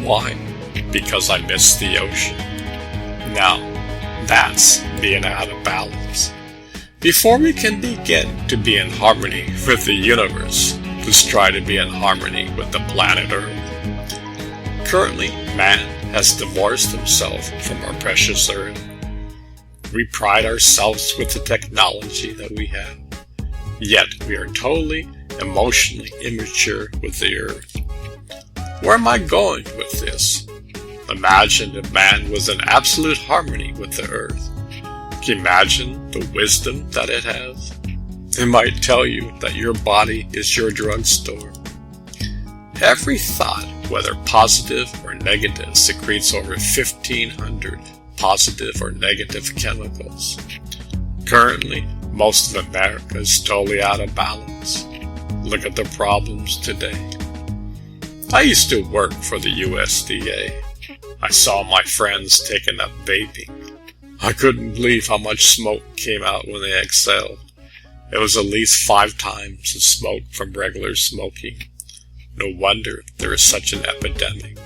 Why? Because I missed the ocean. Now, that's being out of balance. Before we can begin to be in harmony with the universe, let's try to be in harmony with the planet Earth. Currently, man has divorced himself from our precious Earth. We pride ourselves with the technology that we have, yet we are totally emotionally immature with the Earth. Where am I going with this? Imagine if man was in absolute harmony with the Earth. Can you imagine the wisdom that it has? It might tell you that your body is your drugstore. Every thought, whether positive or negative, secretes over 1,500 positive or negative chemicals. Currently, most of America is totally out of balance. Look at the problems today. I used to work for the USDA. I saw my friends taking up vaping. I couldn't believe how much smoke came out when they exhaled. It was at least 5 times the smoke from regular smoking. No wonder there is such an epidemic.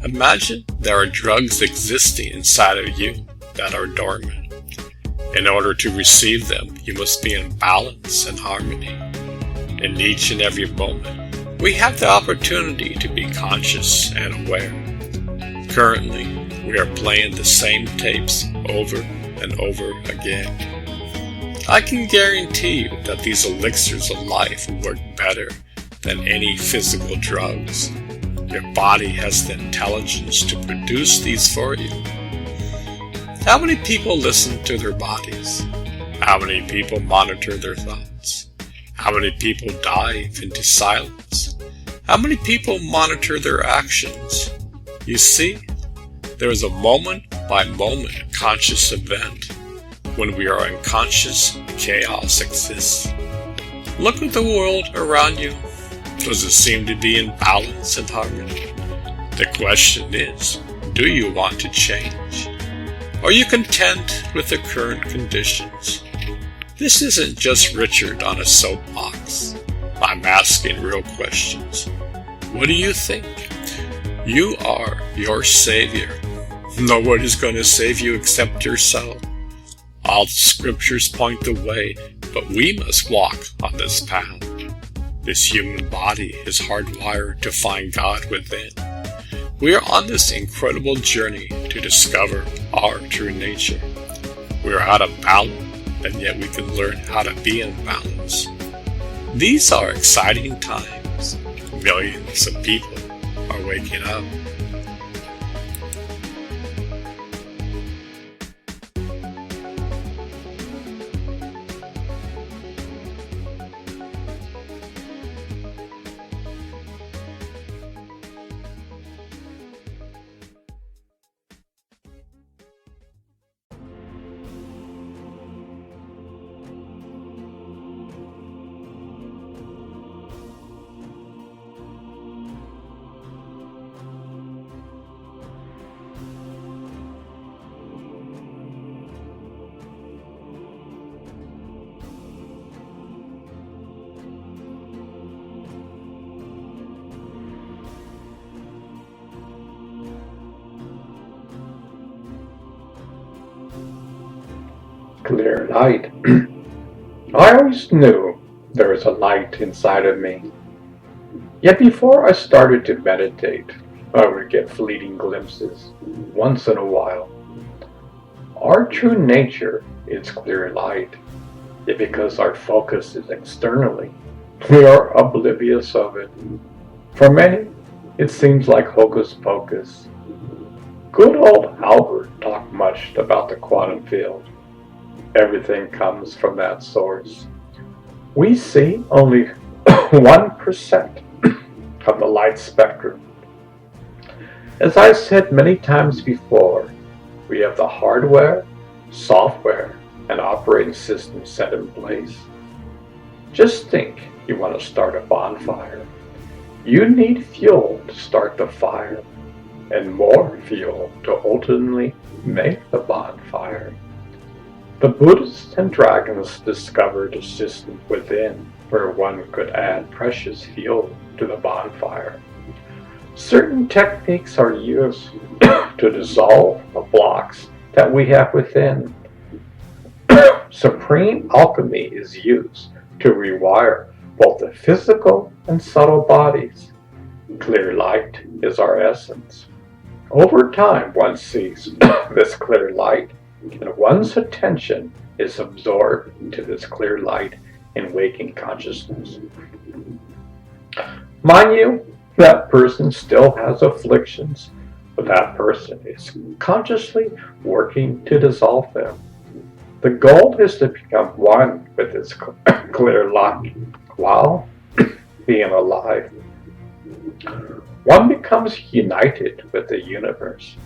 Imagine there are drugs existing inside of you that are dormant. In order to receive them, you must be in balance and harmony. In each and every moment, we have the opportunity to be conscious and aware. Currently, we are playing the same tapes over and over again. I can guarantee you that these elixirs of life work better than any physical drugs. Your body has the intelligence to produce these for you. How many people listen to their bodies? How many people monitor their thoughts? How many people dive into silence? How many people monitor their actions? You see, there is a moment-by-moment conscious event. When we are unconscious, chaos exists. Look at the world around you. Does it seem to be in balance and harmony? The question is, do you want to change? Are you content with the current conditions? This isn't just Richard on a soapbox. I'm asking real questions. What do you think? You are your savior. Nobody's going to save you except yourself. All the scriptures point the way, but we must walk on this path. This human body is hardwired to find God within. We are on this incredible journey to discover our true nature. We are out of balance, and yet we can learn how to be in balance. These are exciting times. Millions of people are waking up. Clear light. I always knew there was a light inside of me. Yet before I started to meditate, I would get fleeting glimpses once in a while. Our true nature is clear light, yet because our focus is externally, we are oblivious of it. For many, it seems like hocus pocus. Good old Albert talked much about the quantum field. Everything comes from that source. We see only 1% of the light spectrum. As I said many times before, we have the hardware, software, and operating system set in place. Just think you want to start a bonfire. You need fuel to start the fire, and more fuel to ultimately make the bonfire. The Buddhists and dragons discovered a system within where one could add precious fuel to the bonfire. Certain techniques are used to dissolve the blocks that we have within. Supreme alchemy is used to rewire both the physical and subtle bodies. Clear light is our essence. Over time, one sees this clear light, and one's attention is absorbed into this clear light in waking consciousness. Mind you, that person still has afflictions, but that person is consciously working to dissolve them. The goal is to become one with this clear light while being alive. One becomes united with the universe.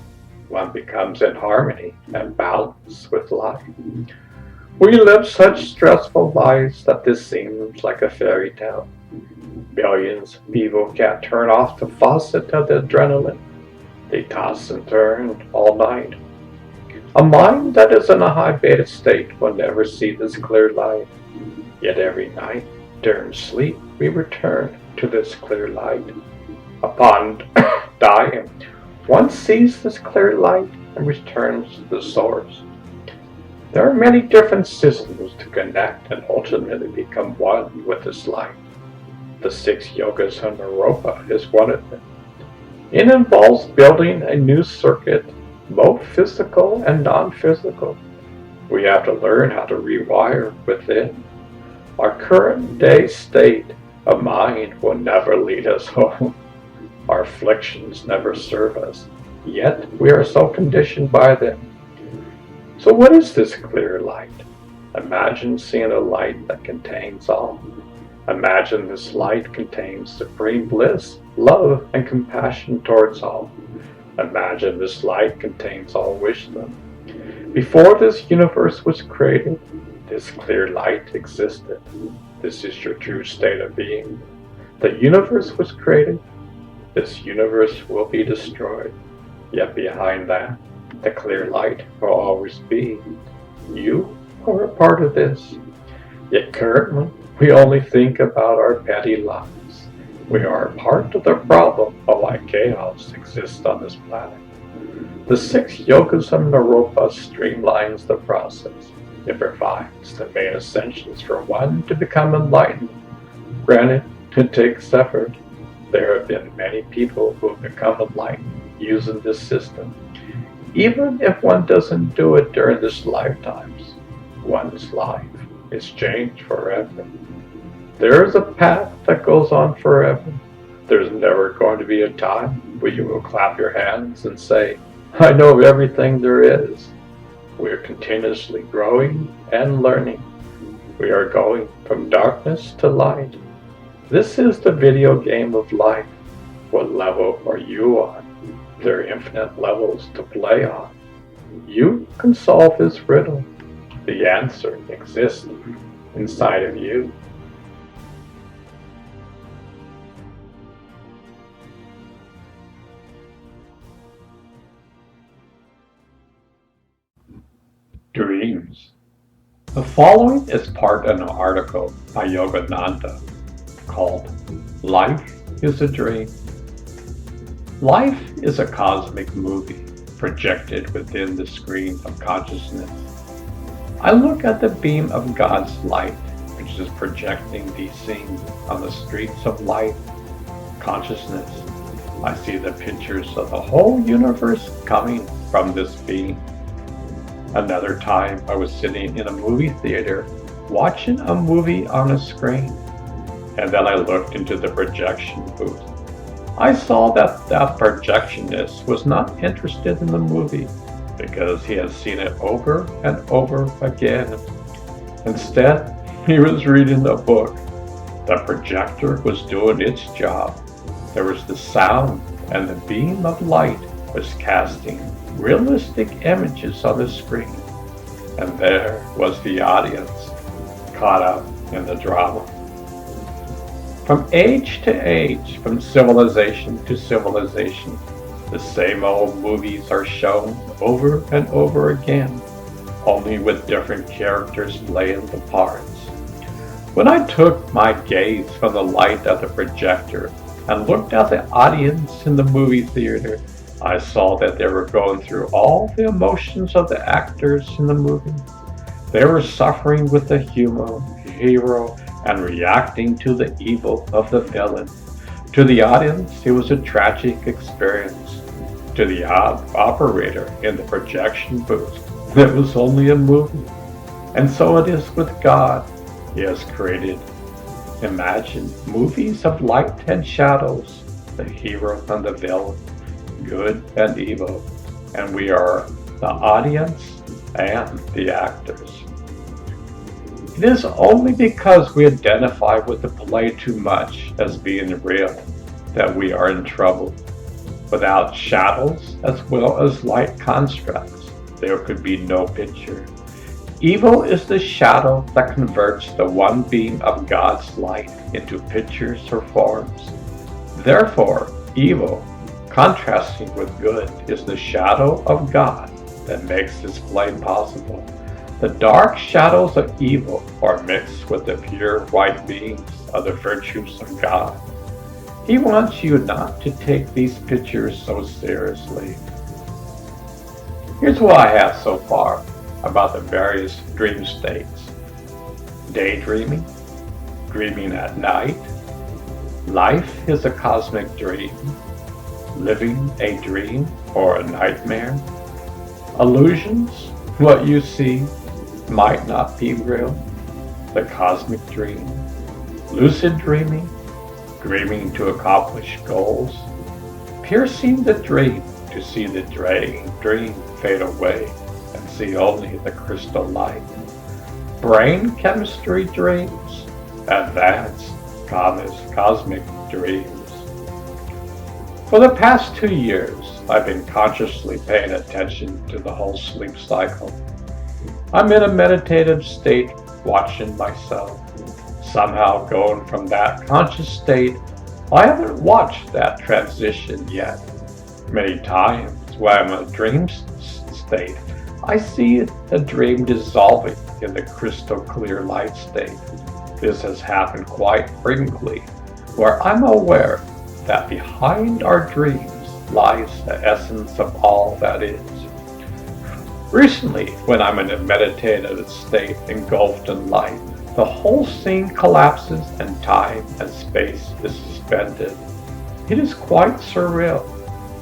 One becomes in harmony and balance with life. We live such stressful lives that this seems like a fairy tale. Billions of people can't turn off the faucet of the adrenaline. They toss and turn all night. A mind that is in a high beta state will never see this clear light. Yet every night during sleep we return to this clear light. Upon dying, one sees this clear light and returns to the source. There are many different systems to connect and ultimately become one with this light. The Six Yogas of Naropa is one of them. It involves building a new circuit, both physical and non-physical. We have to learn how to rewire within. Our current day state of mind will never lead us home. Our afflictions never serve us, yet we are so conditioned by them. So what is this clear light? Imagine seeing a light that contains all. Imagine this light contains supreme bliss, love, and compassion towards all. Imagine this light contains all wisdom. Before this universe was created, this clear light existed. This is your true state of being. The universe was created. This universe will be destroyed. Yet behind that, the clear light will always be. You are a part of this. Yet currently, we only think about our petty lives. We are a part of the problem of why chaos exists on this planet. The Six Yogas of Naropa streamlines the process. It provides the main essentials for one to become enlightened. Granted, it takes effort. There have been many people who have become enlightened using this system. Even if one doesn't do it during this lifetime, one's life is changed forever. There is a path that goes on forever. There's never going to be a time where you will clap your hands and say, I know everything there is. We are continuously growing and learning. We are going from darkness to light. This is the video game of life. What level are you on? There are infinite levels to play on. You can solve this riddle. The answer exists inside of you. Dreams. The following is part of an article by Yogananda called Life is a Dream. Life is a cosmic movie projected within the screen of consciousness. I look at the beam of God's light, which is projecting these scenes on the streets of life, consciousness. I see the pictures of the whole universe coming from this beam. Another time I was sitting in a movie theater watching a movie on a screen, and then I looked into the projection booth. I saw that projectionist was not interested in the movie because he had seen it over and over again. Instead, he was reading a book. The projector was doing its job. There was the sound, and the beam of light was casting realistic images on the screen. And there was the audience, caught up in the drama. From age to age, from civilization to civilization, the same old movies are shown over and over again, only with different characters playing the parts. When I took my gaze from the light of the projector and looked at the audience in the movie theater, I saw that they were going through all the emotions of the actors in the movie. They were suffering with the hero and reacting to the evil of the villain. To the audience, it was a tragic experience. To the operator in the projection booth, it was only a movie. And so it is with God. He has created, imagined movies of light and shadows, the hero and the villain, good and evil, and we are the audience and the actors. It is only because we identify with the play too much as being real that we are in trouble. Without shadows as well as light constructs, there could be no picture. Evil is the shadow that converts the one beam of God's light into pictures or forms. Therefore, evil, contrasting with good, is the shadow of God that makes this play possible. The dark shadows of evil are mixed with the pure white beams of the virtues of God. He wants you not to take these pictures so seriously. Here's what I have so far about the various dream states. Daydreaming, dreaming at night, life is a cosmic dream, living a dream or a nightmare, illusions, what you see might not be real, the cosmic dream, lucid dreaming, dreaming to accomplish goals, piercing the dream to see the dream fade away and see only the crystal light, brain chemistry dreams, advanced cosmic dreams. For the past 2 years, I've been consciously paying attention to the whole sleep cycle. I'm in a meditative state, watching myself. Somehow going from that conscious state, I haven't watched that transition yet. Many times when I'm in a dream state, I see a dream dissolving in the crystal clear light state. This has happened quite frequently, where I'm aware that behind our dreams lies the essence of all that is. Recently, when I'm in a meditative state engulfed in light, the whole scene collapses and time and space is suspended. It is quite surreal.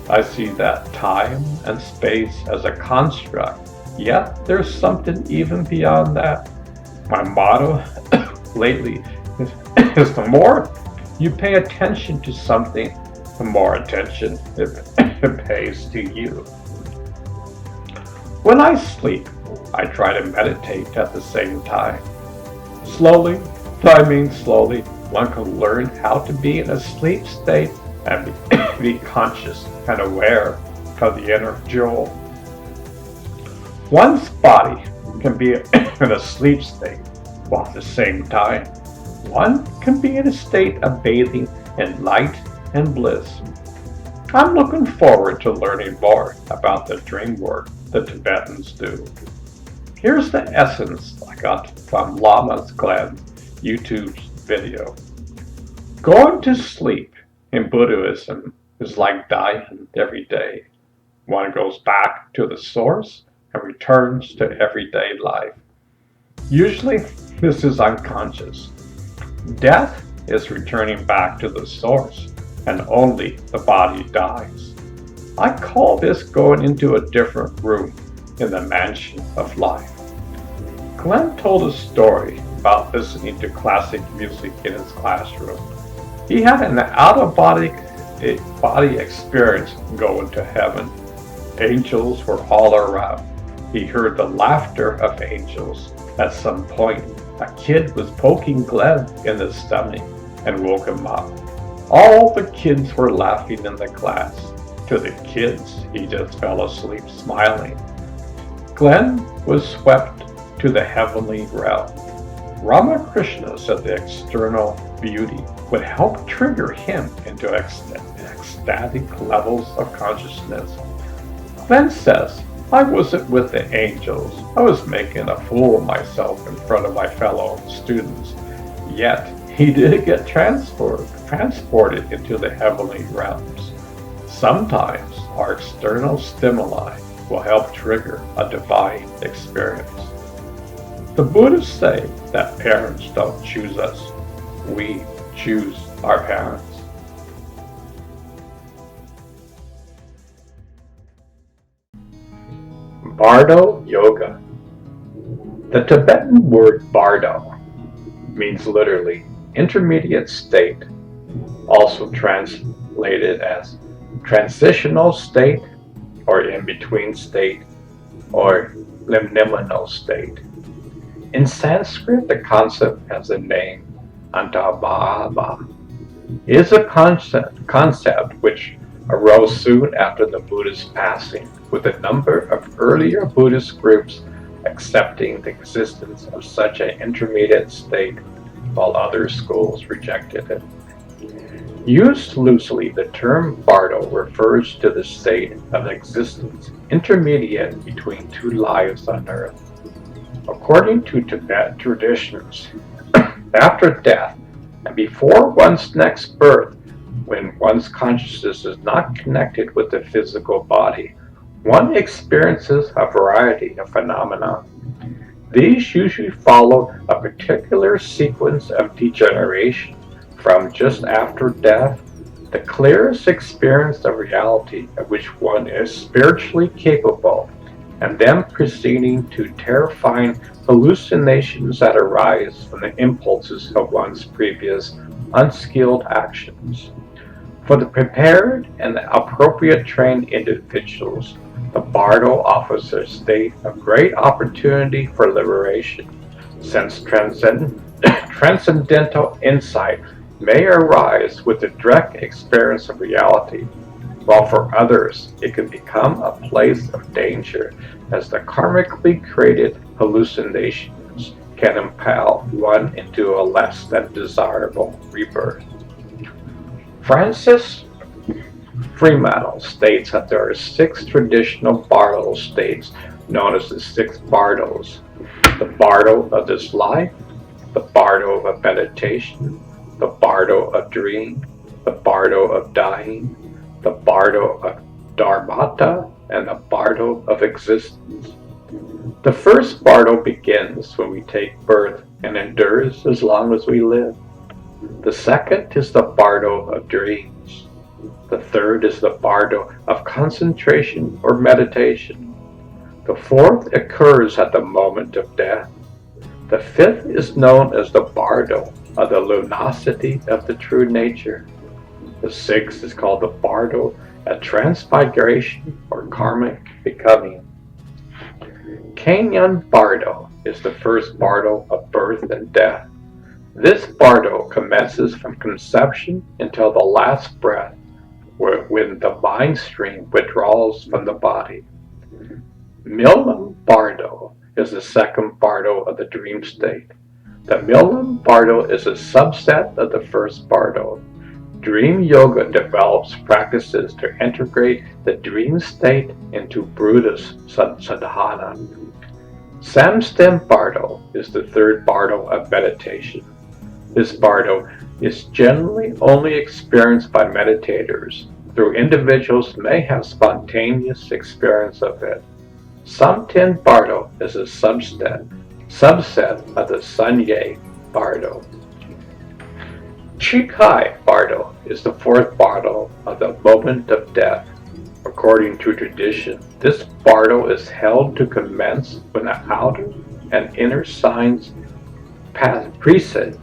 I see that time and space as a construct, yet there's something even beyond that. My motto lately is the more you pay attention to something, the more attention it pays to you. When I sleep, I try to meditate at the same time. Slowly, one can learn how to be in a sleep state and be conscious and aware of the inner jewel. One's body can be in a sleep state, while at the same time, one can be in a state of bathing in light and bliss. I'm looking forward to learning more about the dream work the Tibetans do. Here's the essence I got from Lama's Glen's YouTube video. Going to sleep in Buddhism is like dying every day. One goes back to the source and returns to everyday life. Usually, this is unconscious. Death is returning back to the source, and only the body dies. I call this going into a different room in the mansion of life. Glenn told a story about listening to classic music in his classroom. He had an out-of-body experience going to heaven. Angels were all around. He heard the laughter of angels. At some point, a kid was poking Glenn in the stomach and woke him up. All the kids were laughing in the class. To the kids, he just fell asleep smiling. Glenn was swept to the heavenly realm. Ramakrishna said the external beauty would help trigger him into ecstatic levels of consciousness. Glenn says, I wasn't with the angels. I was making a fool of myself in front of my fellow students. Yet, he did get transported into the heavenly realms. Sometimes our external stimuli will help trigger a divine experience. The Buddhists say that parents don't choose us. We choose our parents. Bardo Yoga. The Tibetan word Bardo means literally intermediate state, also translated as transitional state or in-between state or liminal state. In Sanskrit, the concept has a name, Antabhava. It is a concept which arose soon after the Buddha's passing, with a number of earlier Buddhist groups accepting the existence of such an intermediate state, while other schools rejected it. Used loosely, the term Bardo refers to the state of existence intermediate between two lives on earth. According to Tibetan traditions, after death and before one's next birth, when one's consciousness is not connected with the physical body, one experiences a variety of phenomena. These usually follow a particular sequence of degeneration from just after death, the clearest experience of reality of which one is spiritually capable, and then proceeding to terrifying hallucinations that arise from the impulses of one's previous unskilled actions. For the prepared and the appropriate trained individuals, the Bardo offers a state of great opportunity for liberation, since transcendental insight may arise with the direct experience of reality, while for others it can become a place of danger as the karmically created hallucinations can impel one into a less than desirable rebirth. Francis Fremantle states that there are 6 traditional bardo states known as the 6 bardos: the bardo of this life, the bardo of meditation, the bardo of dream, the bardo of dying, the bardo of dharmata, and the bardo of existence. The first bardo begins when we take birth and endures as long as we live. The second is the bardo of dreams. The third is the bardo of concentration or meditation. The fourth occurs at the moment of death. The fifth is known as the bardo of the luminosity of the true nature. The sixth is called the bardo of transmigration or karmic becoming. Kanyan bardo is the first bardo of birth and death. This bardo commences from conception until the last breath, when the mind stream withdraws from the body. Milam bardo is the second bardo of the dream state. The Milam bardo is a subset of the first bardo. Dream yoga develops practices to integrate the dream state into Buddhist sadhana. Samstem bardo is the third bardo of meditation. This bardo is generally only experienced by meditators, though individuals may have spontaneous experience of it. Samten bardo is a subset of the Sanye bardo. Chikai bardo is the fourth bardo of the moment of death. According to tradition, this bardo is held to commence when the outer and inner signs presage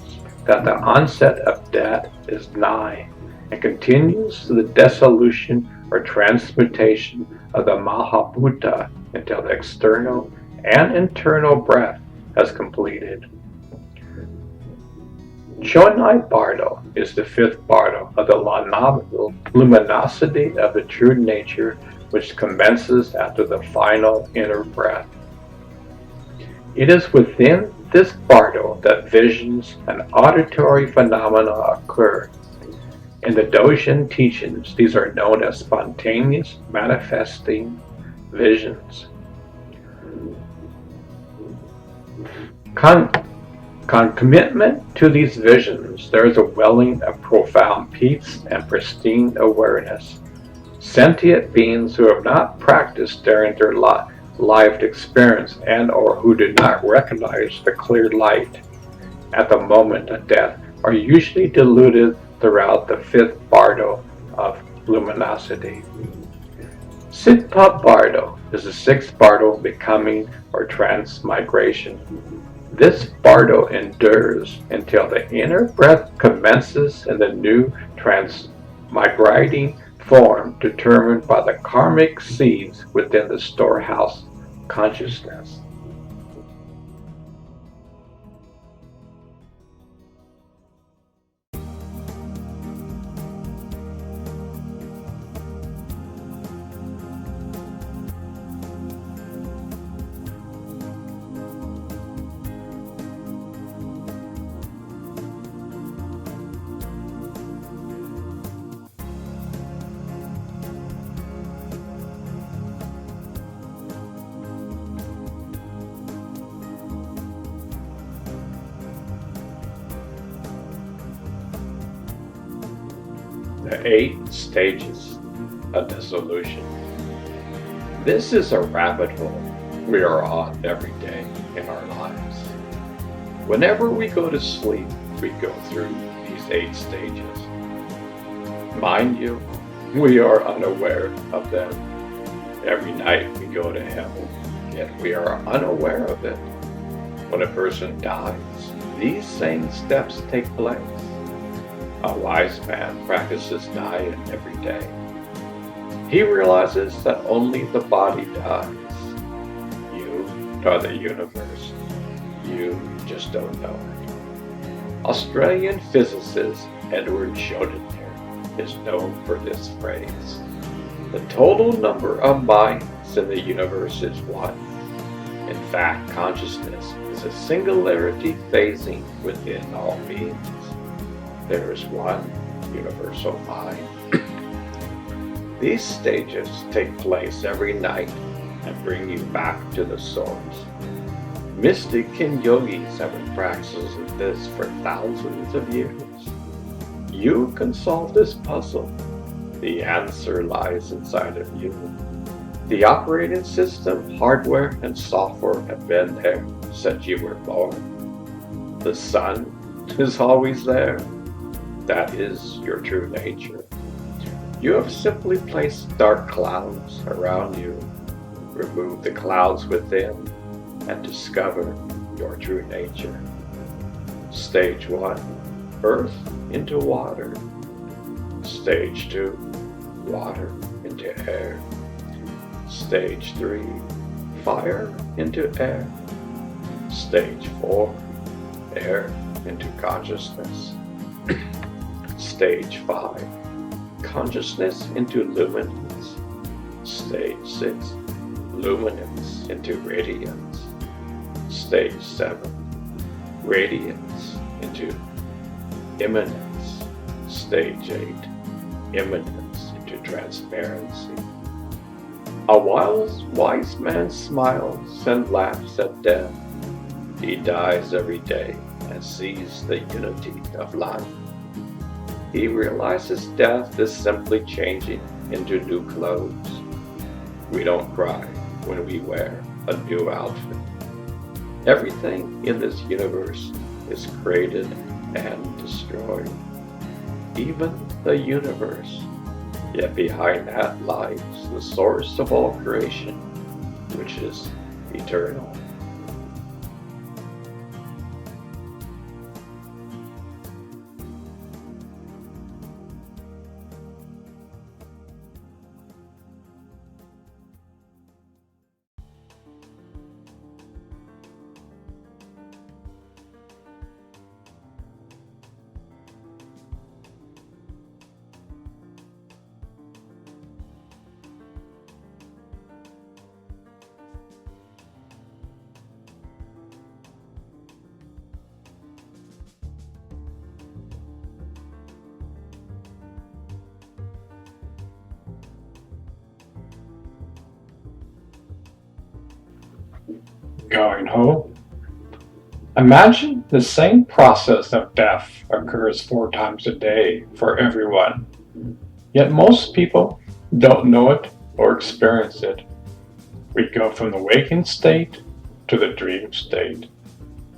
that the onset of death is nigh, and continues to the dissolution or transmutation of the Mahabhuta until the external and internal breath has completed. Chonai bardo is the fifth bardo of the luminosity of the true nature, which commences after the final inner breath. It is within this bardo that visions and auditory phenomena occur. In the Doshin teachings, these are known as spontaneous manifesting visions. Concomitant to these visions, there is a welling of profound peace and pristine awareness. Sentient beings who have not practiced during their lived experience and or who do not recognize the clear light at the moment of death are usually deluded throughout the fifth bardo of luminosity. Siddha bardo is the sixth bardo becoming or transmigration. This bardo endures until the inner breath commences in the new transmigrating form determined by the karmic seeds within the storehouse consciousness. The 8 stages of dissolution. This is a rabbit hole we are on every day in our lives. Whenever we go to sleep, we go through these 8 stages. Mind you, we are unaware of them. Every night we go to heaven, yet we are unaware of it. When a person dies, these same steps take place. A wise man practices diet every day. He realizes that only the body dies. You are the universe. You just don't know it. Australian physicist Edward Schrödinger is known for this phrase. The total number of minds in the universe is one. In fact, consciousness is a singularity phasing within all beings. There is one universal mind. These stages take place every night and bring you back to the source. Mystics and yogis have been practicing this for thousands of years. You can solve this puzzle. The answer lies inside of you. The operating system, hardware, and software have been there since you were born. The sun is always there. That is your true nature. You have simply placed dark clouds around you. Remove the clouds within and discover your true nature. Stage 1, earth into water. Stage 2, water into air. Stage 3, fire into air. Stage 4, air into consciousness. Stage 5, consciousness into luminance. Stage 6, luminance into radiance. Stage 7, radiance into immanence. Stage 8, immanence into transparency. A wise man smiles and laughs at death. He dies every day and sees the unity of life. He realizes death is simply changing into new clothes. We don't cry when we wear a new outfit. Everything in this universe is created and destroyed. Even the universe. Yet behind that lies the source of all creation, which is eternal. Going home. Imagine the same process of death occurs 4 times a day for everyone. Yet most people don't know it or experience it. We go from the waking state to the dream state,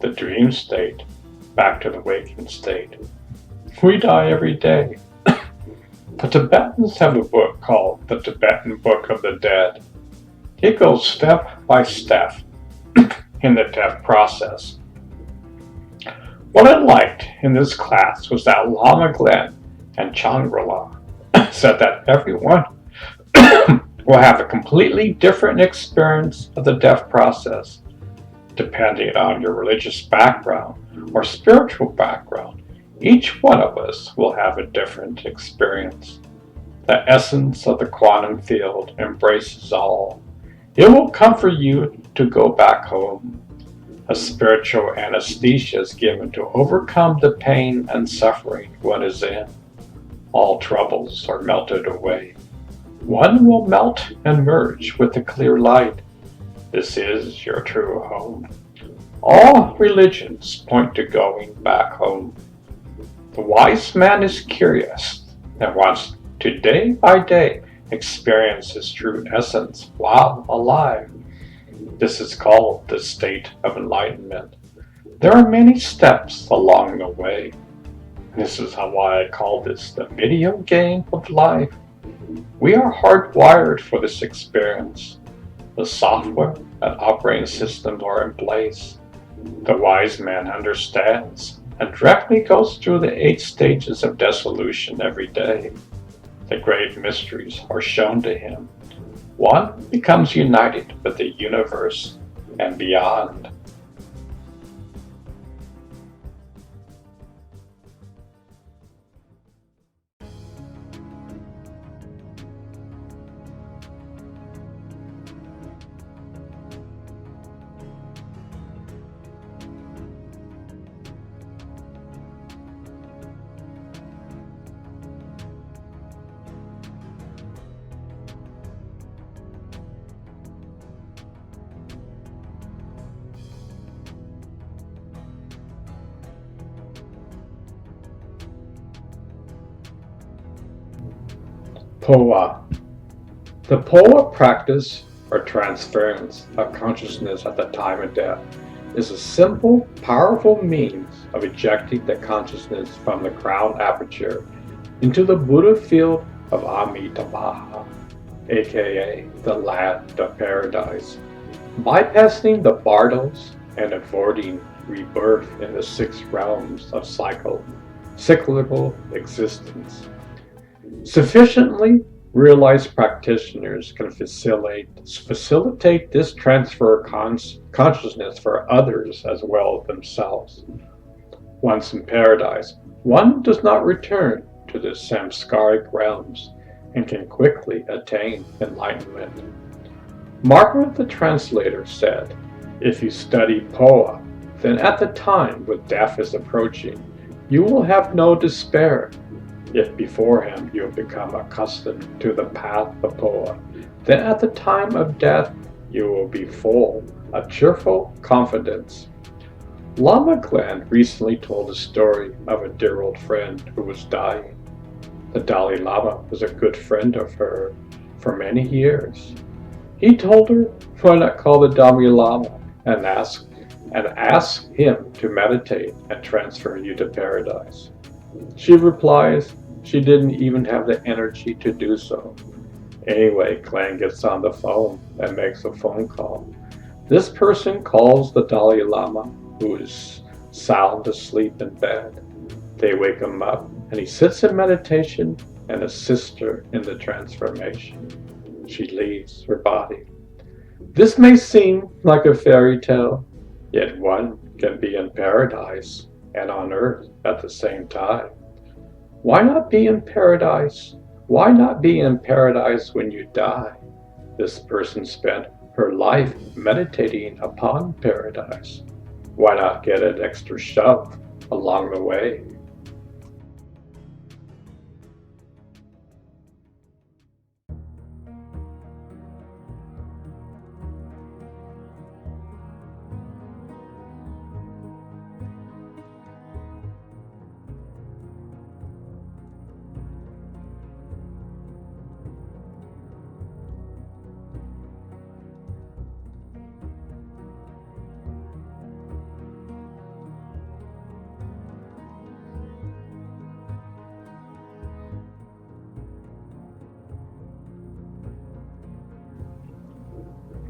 the dream state back to the waking state. We die every day. The Tibetans have a book called the Tibetan Book of the Dead. It goes step by step in the death process. What I liked in this class was that Lama Glen and Changrala said that everyone will have a completely different experience of the death process, depending on your religious background or spiritual background. Each one of us will have a different experience. The essence of the quantum field embraces all. It will comfort you to go back home. A spiritual anesthesia is given to overcome the pain and suffering one is in. All troubles are melted away. One will melt and merge with the clear light. This is your true home. All religions point to going back home. The wise man is curious and wants to day by day experience his true essence while alive. This is called the state of enlightenment. There are many steps along the way. This is why I call this the video game of life. We are hardwired for this experience. The software and operating systems are in place. The wise man understands and directly goes through the 8 stages of dissolution every day. The great mysteries are shown to him. One becomes united with the universe and beyond. Poa. The Poa practice, or transference of consciousness at the time of death, is a simple, powerful means of ejecting the consciousness from the crown aperture into the Buddha field of Amitabha, aka the land of paradise, bypassing the bardos and avoiding rebirth in the 6 realms of cyclical existence. Sufficiently realized practitioners can facilitate this transfer of consciousness for others as well as themselves. Once in paradise, one does not return to the samskaric realms and can quickly attain enlightenment. Margaret the translator said, "If you study Poa, then at the time when death is approaching, you will have no despair. If beforehand you have become accustomed to the path of Poa, then at the time of death you will be full of cheerful confidence." Lama Glenn recently told a story of a dear old friend who was dying. The Dalai Lama was a good friend of her for many years. He told her, "Why not call the Dalai Lama and ask him to meditate and transfer you to paradise?" She replies she didn't even have the energy to do so. Anyway, Glenn gets on the phone and makes a phone call. This person calls the Dalai Lama, who is sound asleep in bed. They wake him up, and he sits in meditation and assists her in the transformation. She leaves her body. This may seem like a fairy tale, yet one can be in paradise and on earth at the same time. Why not be in paradise? Why not be in paradise when you die? This person spent her life meditating upon paradise. Why not get an extra shove along the way?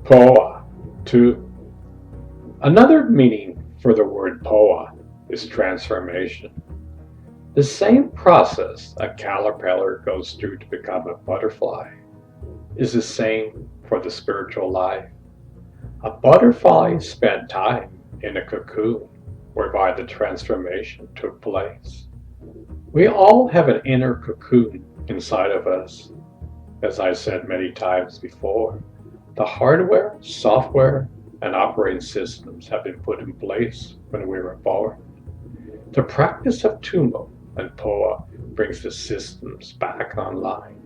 Poa. 2. Another meaning for the word Poa is transformation. The same process a caterpillar goes through to become a butterfly is the same for the spiritual life. A butterfly spent time in a cocoon whereby the transformation took place. We all have an inner cocoon inside of us. As I said many times before, the hardware, software, and operating systems have been put in place when we were born. The practice of Tummo and Poa brings the systems back online.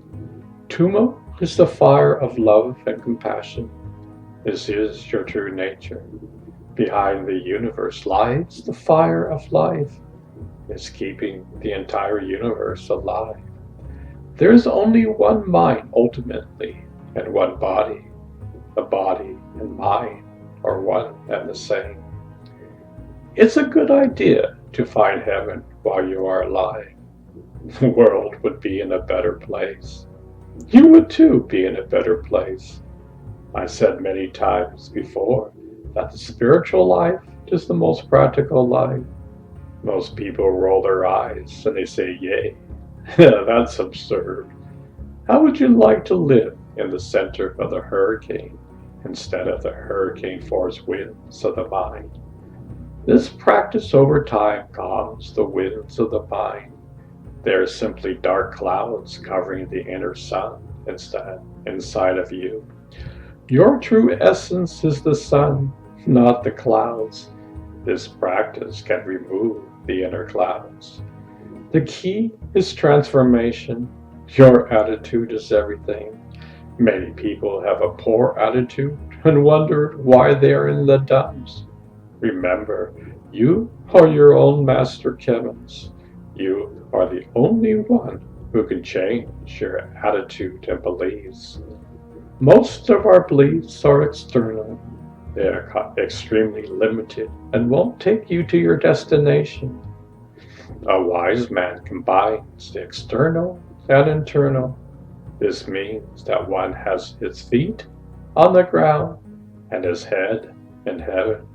Tummo is the fire of love and compassion. This is your true nature. Behind the universe lies the fire of life. It's keeping the entire universe alive. There is only one mind ultimately, and one body. The body and mind are one and the same. It's a good idea to find heaven while you are alive. The world would be in a better place. You would too be in a better place. I said many times before that the spiritual life is the most practical life. Most people roll their eyes and they say, "Yay, that's absurd. How would you like to live in the center of the hurricane instead of the hurricane force winds of the mind?" This practice over time calms the winds of the mind. They are simply dark clouds covering the inner sun inside of you. Your true essence is the sun, not the clouds. This practice can remove the inner clouds. The key is transformation. Your attitude is everything. Many people have a poor attitude and wonder why they are in the dumps. Remember, you are your own master Kevins. You are the only one who can change your attitude and beliefs. Most of our beliefs are external. They are extremely limited and won't take you to your destination. A wise man combines the external and internal. This means that one has his feet on the ground and his head in heaven.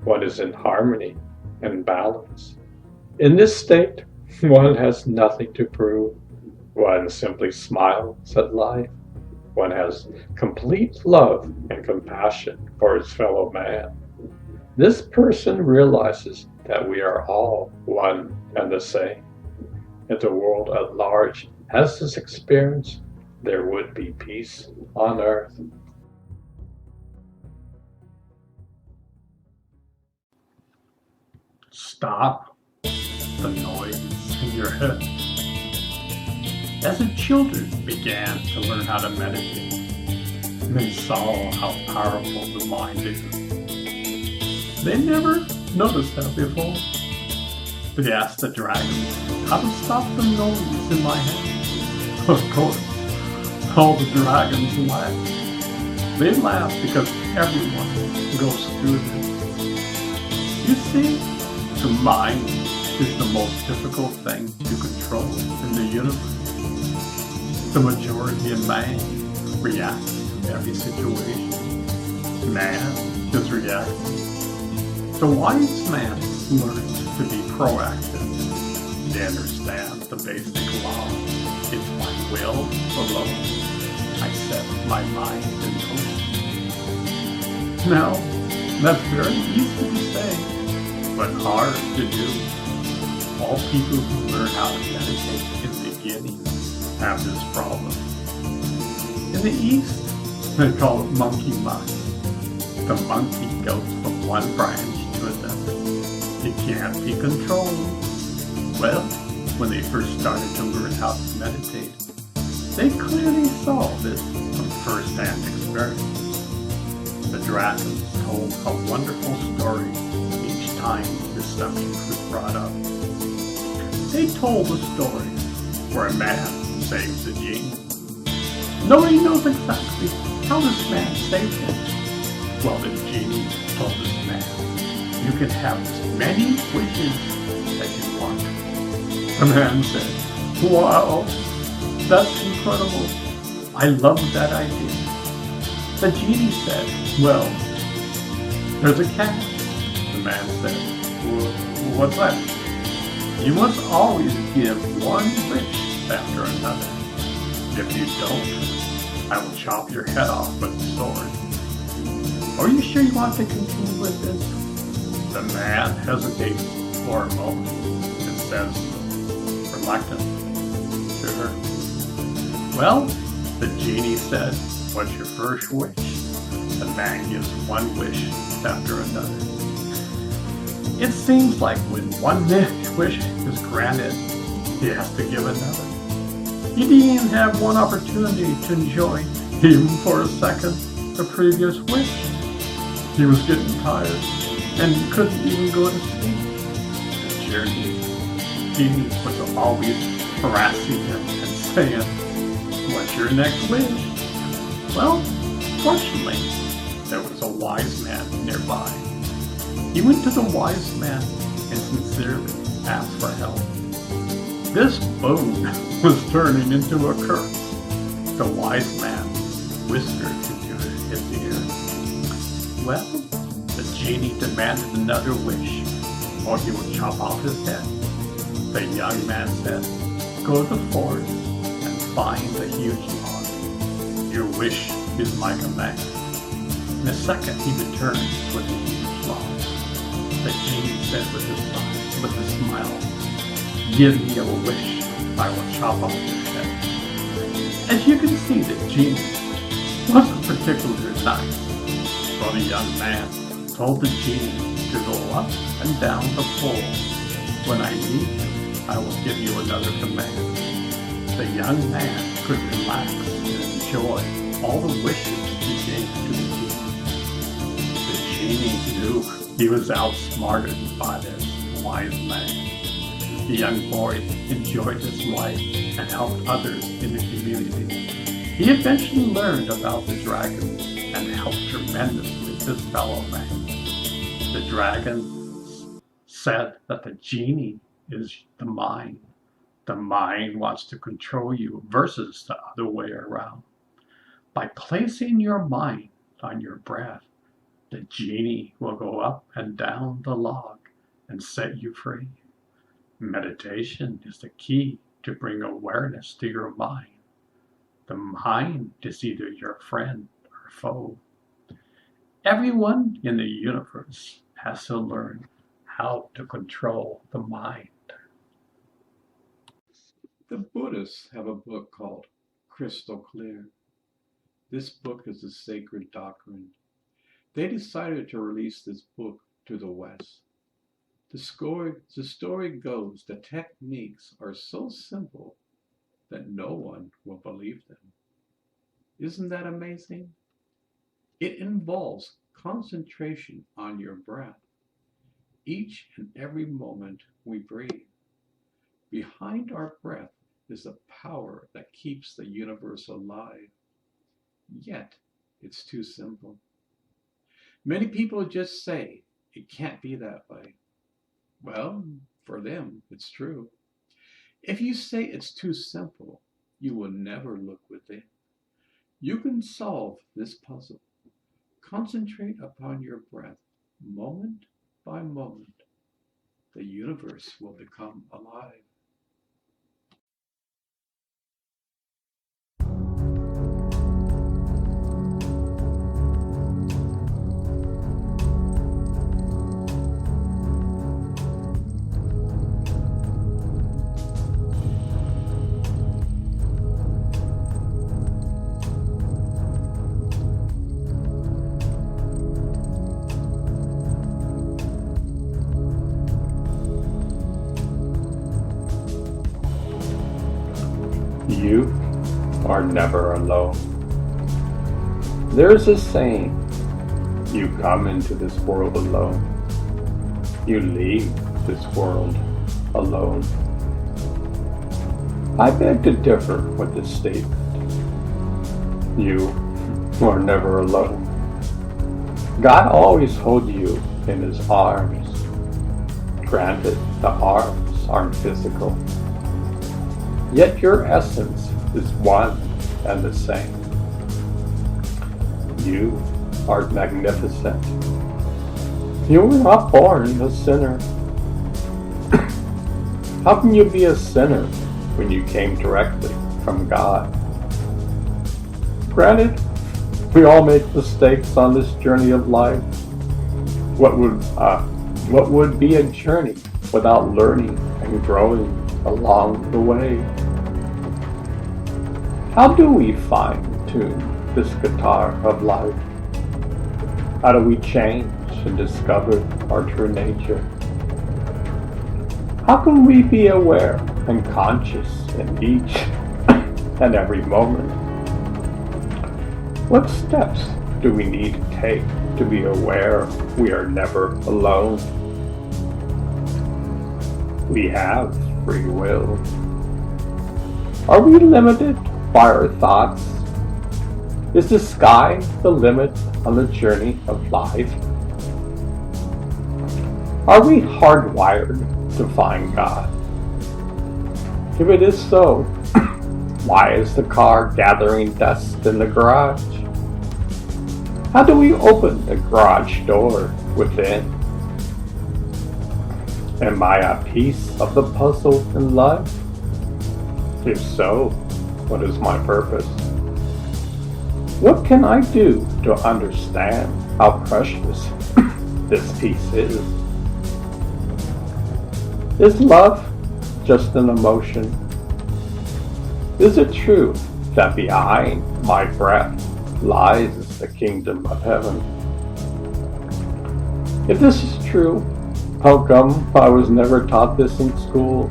One is in harmony and balance. In this state, one has nothing to prove. One simply smiles at life. One has complete love and compassion for his fellow man. This person realizes that we are all one and the same. If the world at large has this experience, there would be peace on earth. Stop the noise in your head. As the children began to learn how to meditate, they saw how powerful the mind is. They never noticed that before. They asked the dragon how to stop the noise in my head. Of course, all the dragons laughed. They laughed because everyone goes through this. You see, the mind is the most difficult thing to control in the universe. The majority of man reacts to every situation. Man is reacting. The wise man learns to be proactive. They understand the basic law. It's my will alone. I set my mind in motion. Now, that's very easy to say, but hard to do. All people who learn how to meditate in the beginning have this problem. In the East, they call it monkey mind. The monkey goes from one branch to another. It can't be controlled. Well, when they first started to learn how to meditate, they clearly saw this from first-hand experience. The dragons told a wonderful story each time the subject was brought up. They told a story where a man saves a genie. Nobody knows exactly how this man saved him. Well, the genie told this man, you can have as many wishes as you want. The man said, wow, that's incredible. I love that idea. The genie said, well, there's a catch. The man said, what's that? You must always give one wish after another. If you don't, I will chop your head off with a sword. Are you sure you want to continue with this? The man hesitates for a moment and says, reluctant, sure. Well, the genie said, what's your first wish? The man gives one wish after another. It seems like when one wish is granted, he has to give another. He didn't even have one opportunity to enjoy, even for a second, the previous wish. He was getting tired and couldn't even go to sleep. The genie was always harassing him and saying, what's your next wish? Well, fortunately, there was a wise man nearby. He went to the wise man and sincerely asked for help. This boon was turning into a curse. The wise man whispered into his ear. Well, the genie demanded another wish, or he would chop off his head. The young man said, go to the forest and find a huge log. Your wish is my command. In a second he returned with a huge log. The genie said with a smile, give me a wish, I will chop off your head. As you can see, the genie wasn't particularly nice. So the young man told the genie to go up and down the pole. When I need you, I will give you another command. The young man could relax and enjoy all the wishes he gave to the genie. The genie knew he was outsmarted by this wise man. The young boy enjoyed his life and helped others in the community. He eventually learned about the dragons and helped tremendously his fellow man. The dragons said that the genie is the mind. The mind wants to control you versus the other way around. By placing your mind on your breath, the genie will go up and down the log and set you free. Meditation is the key to bring awareness to your mind. The mind is either your friend or foe. Everyone in the universe has to learn how to control the mind. The Buddhists have a book called Crystal Clear. This book is a sacred doctrine. They decided to release this book to the West. The story goes the techniques are so simple that no one will believe them. Isn't that amazing? It involves concentration on your breath, each and every moment we breathe. Behind our breath is a power that keeps the universe alive. Yet, it's too simple. Many people just say, it can't be that way. Well, for them, it's true. If you say it's too simple, you will never look within. You can solve this puzzle. Concentrate upon your breath, moment by moment. The universe will become alive. You are never alone. There's a saying, you come into this world alone. You leave this world alone. I beg to differ with this statement. You are never alone. God always holds you in His arms. Granted, the arms aren't physical. Yet your essence is one and the same. You are magnificent. You were not born a sinner. How can you be a sinner when you came directly from God? Granted, we all make mistakes on this journey of life. What would be a journey without learning and growing along the way? How do we fine-tune this guitar of life? How do we change and discover our true nature? How can we be aware and conscious in each and every moment? What steps do we need to take to be aware we are never alone? We have free will. Are we limited by our thoughts? Is the sky the limit on the journey of life? Are we hardwired to find God? If it is so, why is the car gathering dust in the garage? How do we open the garage door within? Am I a piece of the puzzle in life? If so, what is my purpose? What can I do to understand how precious this piece is? Is love just an emotion? Is it true that behind my breath lies the kingdom of heaven? If this is true, how come I was never taught this in school?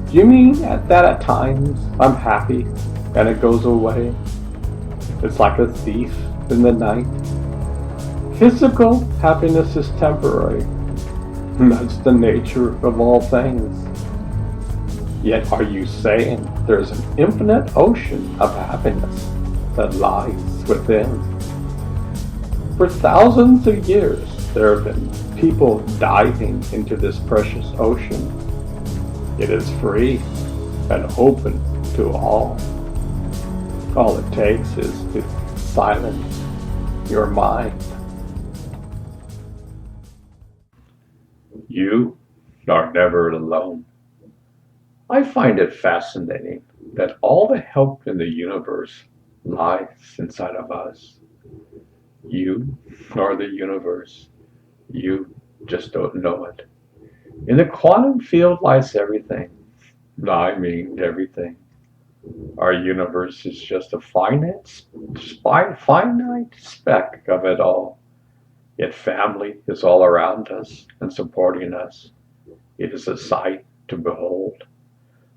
Do you mean that at times I'm happy and it goes away? It's like a thief in the night. Physical happiness is temporary. That's the nature of all things. Yet are you saying there's an infinite ocean of happiness that lies within? For thousands of years, there have been people diving into this precious ocean. It is free and open to all. All it takes is to silence your mind. You are never alone. I find it fascinating that all the help in the universe lies inside of us. You are the universe. You just don't know it. In the quantum field lies everything. I mean everything. Our universe is just a finite speck of it all. Yet family is all around us and supporting us. It is a sight to behold.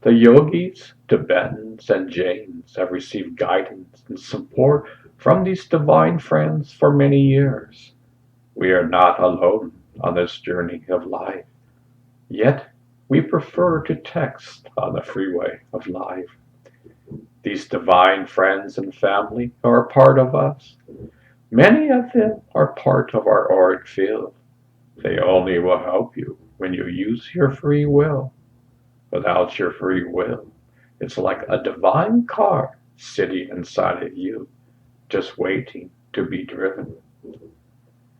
The yogis, Tibetans, and Jains have received guidance and support from these divine friends for many years. We are not alone on this journey of life. Yet we prefer to text on the freeway of life. These divine friends and family are a part of us. Many of them are part of our auric field. They only will help you when you use your free will. Without your free will, it's like a divine car sitting inside of you, just waiting to be driven.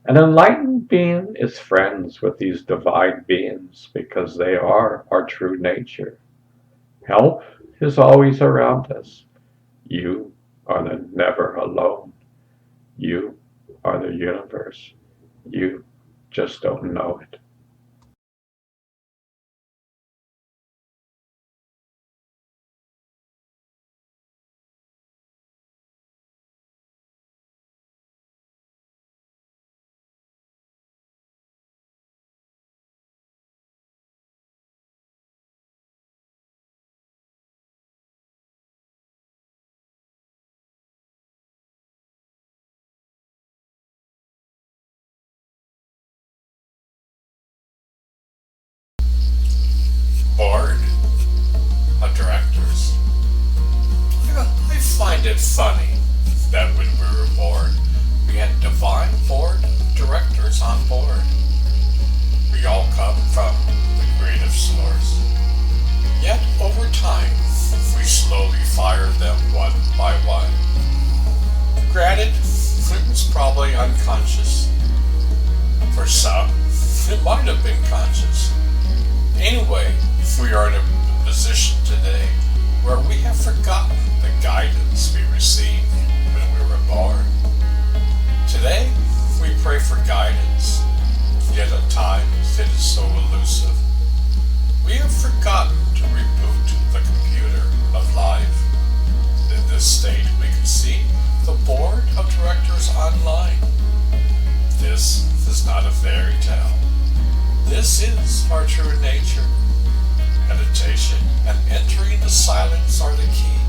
An enlightened being is friends with these divine beings because they are our true nature. Help is always around us. You are the never alone. You are the universe. You just don't know it. Board of directors. I find it funny that when we were bored, we had divine board of directors on board. We all come from the creative source. Yet over time, we slowly fired them one by one. Granted, it was probably unconscious. For some, it might have been conscious. Anyway, we are in a position today where we have forgotten the guidance we received when we were born. Today, we pray for guidance, yet at times it is so elusive. We have forgotten to reboot the computer of life. In this state, we can see the board of directors online. This is not a fairy tale. This is our true nature. Meditation and entering the silence are the key.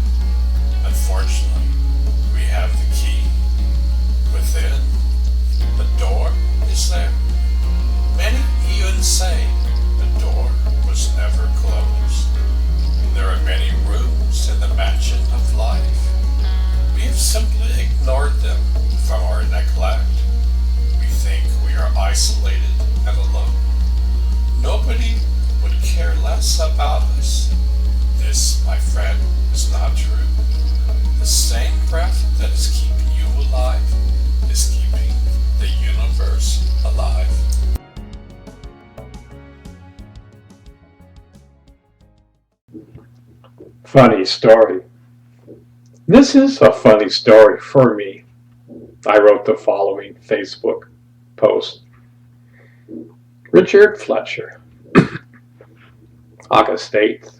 Unfortunately, we have the key within. The door is there. Many even say the door was never closed. There are many rooms in the mansion of life. We have simply ignored them from our neglect. We think we are isolated and alone. Nobody would care less about us. This, my friend, is not true. The same breath that is keeping you alive is keeping the universe alive. Funny story. This is a funny story for me. I wrote the following Facebook post. Richard Fletcher, August 8th.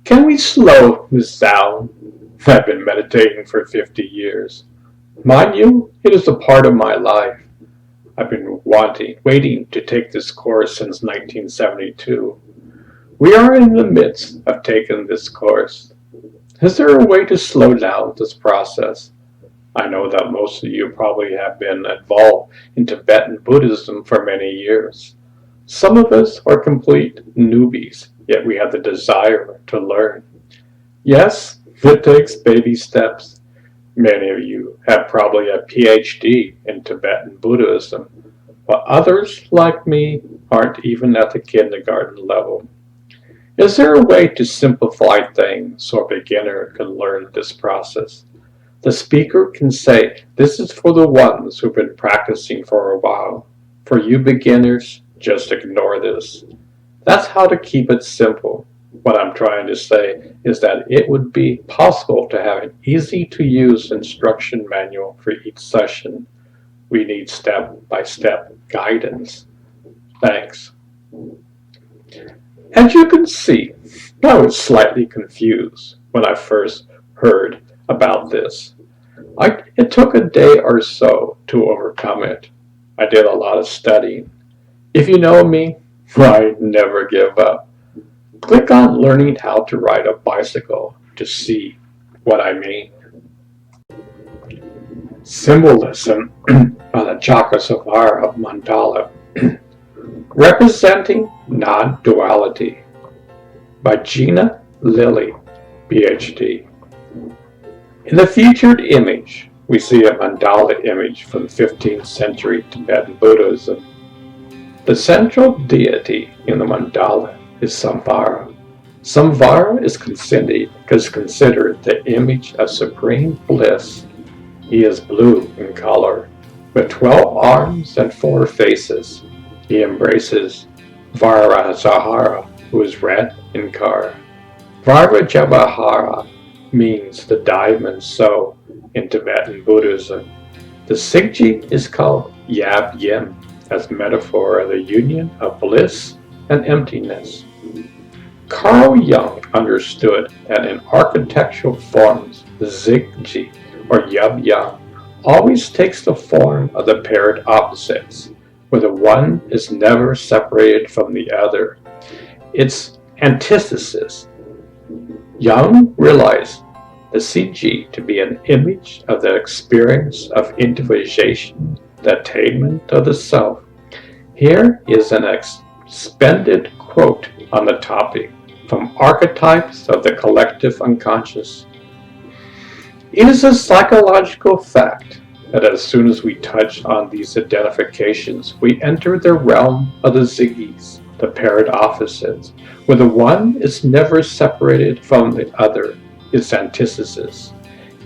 Can we slow this down? I've been meditating for 50 years. Mind you, it is a part of my life. I've been waiting to take this course since 1972. We are in the midst of taking this course. Is there a way to slow down this process? I know that most of you probably have been involved in Tibetan Buddhism for many years. Some of us are complete newbies, yet we have the desire to learn. Yes, it takes baby steps. Many of you have probably a PhD in Tibetan Buddhism, while others, like me, aren't even at the kindergarten level. Is there a way to simplify things so a beginner can learn this process? The speaker can say, this is for the ones who've been practicing for a while. For you beginners, just ignore this. That's how to keep it simple. What I'm trying to say is that it would be possible to have an easy-to-use instruction manual for each session. We need step-by-step guidance. Thanks. As you can see, I was slightly confused when I first heard about this. It took a day or so to overcome it. I did a lot of studying. If you know me, I never give up. Click on Learning How to Ride a Bicycle to see what I mean. Symbolism on the Samphara mandala. Representing Non-Duality by Gina Lilly, PhD. In the featured image, we see a mandala image from 15th century Tibetan Buddhism. The central deity in the mandala is Samphara. Samphara is considered the image of supreme bliss. He is blue in color, with 12 arms and 4 faces. He embraces Vajrayana, who is red in color. Vajrayana means the diamond so in Tibetan Buddhism. The Sikji is called Yab Yim as metaphor of the union of bliss and emptiness. Carl Jung understood that in architectural forms, the Sikji or Yab Yim always takes the form of the paired opposites, where the one is never separated from the other. It's antithesis. Jung realized the CG to be an image of the experience of individuation, the attainment of the self. Here is an expanded quote on the topic from Archetypes of the Collective Unconscious. It is a psychological fact that as soon as we touch on these identifications, we enter the realm of the Ziggies, the paired opposites, where the one is never separated from the other, its antithesis.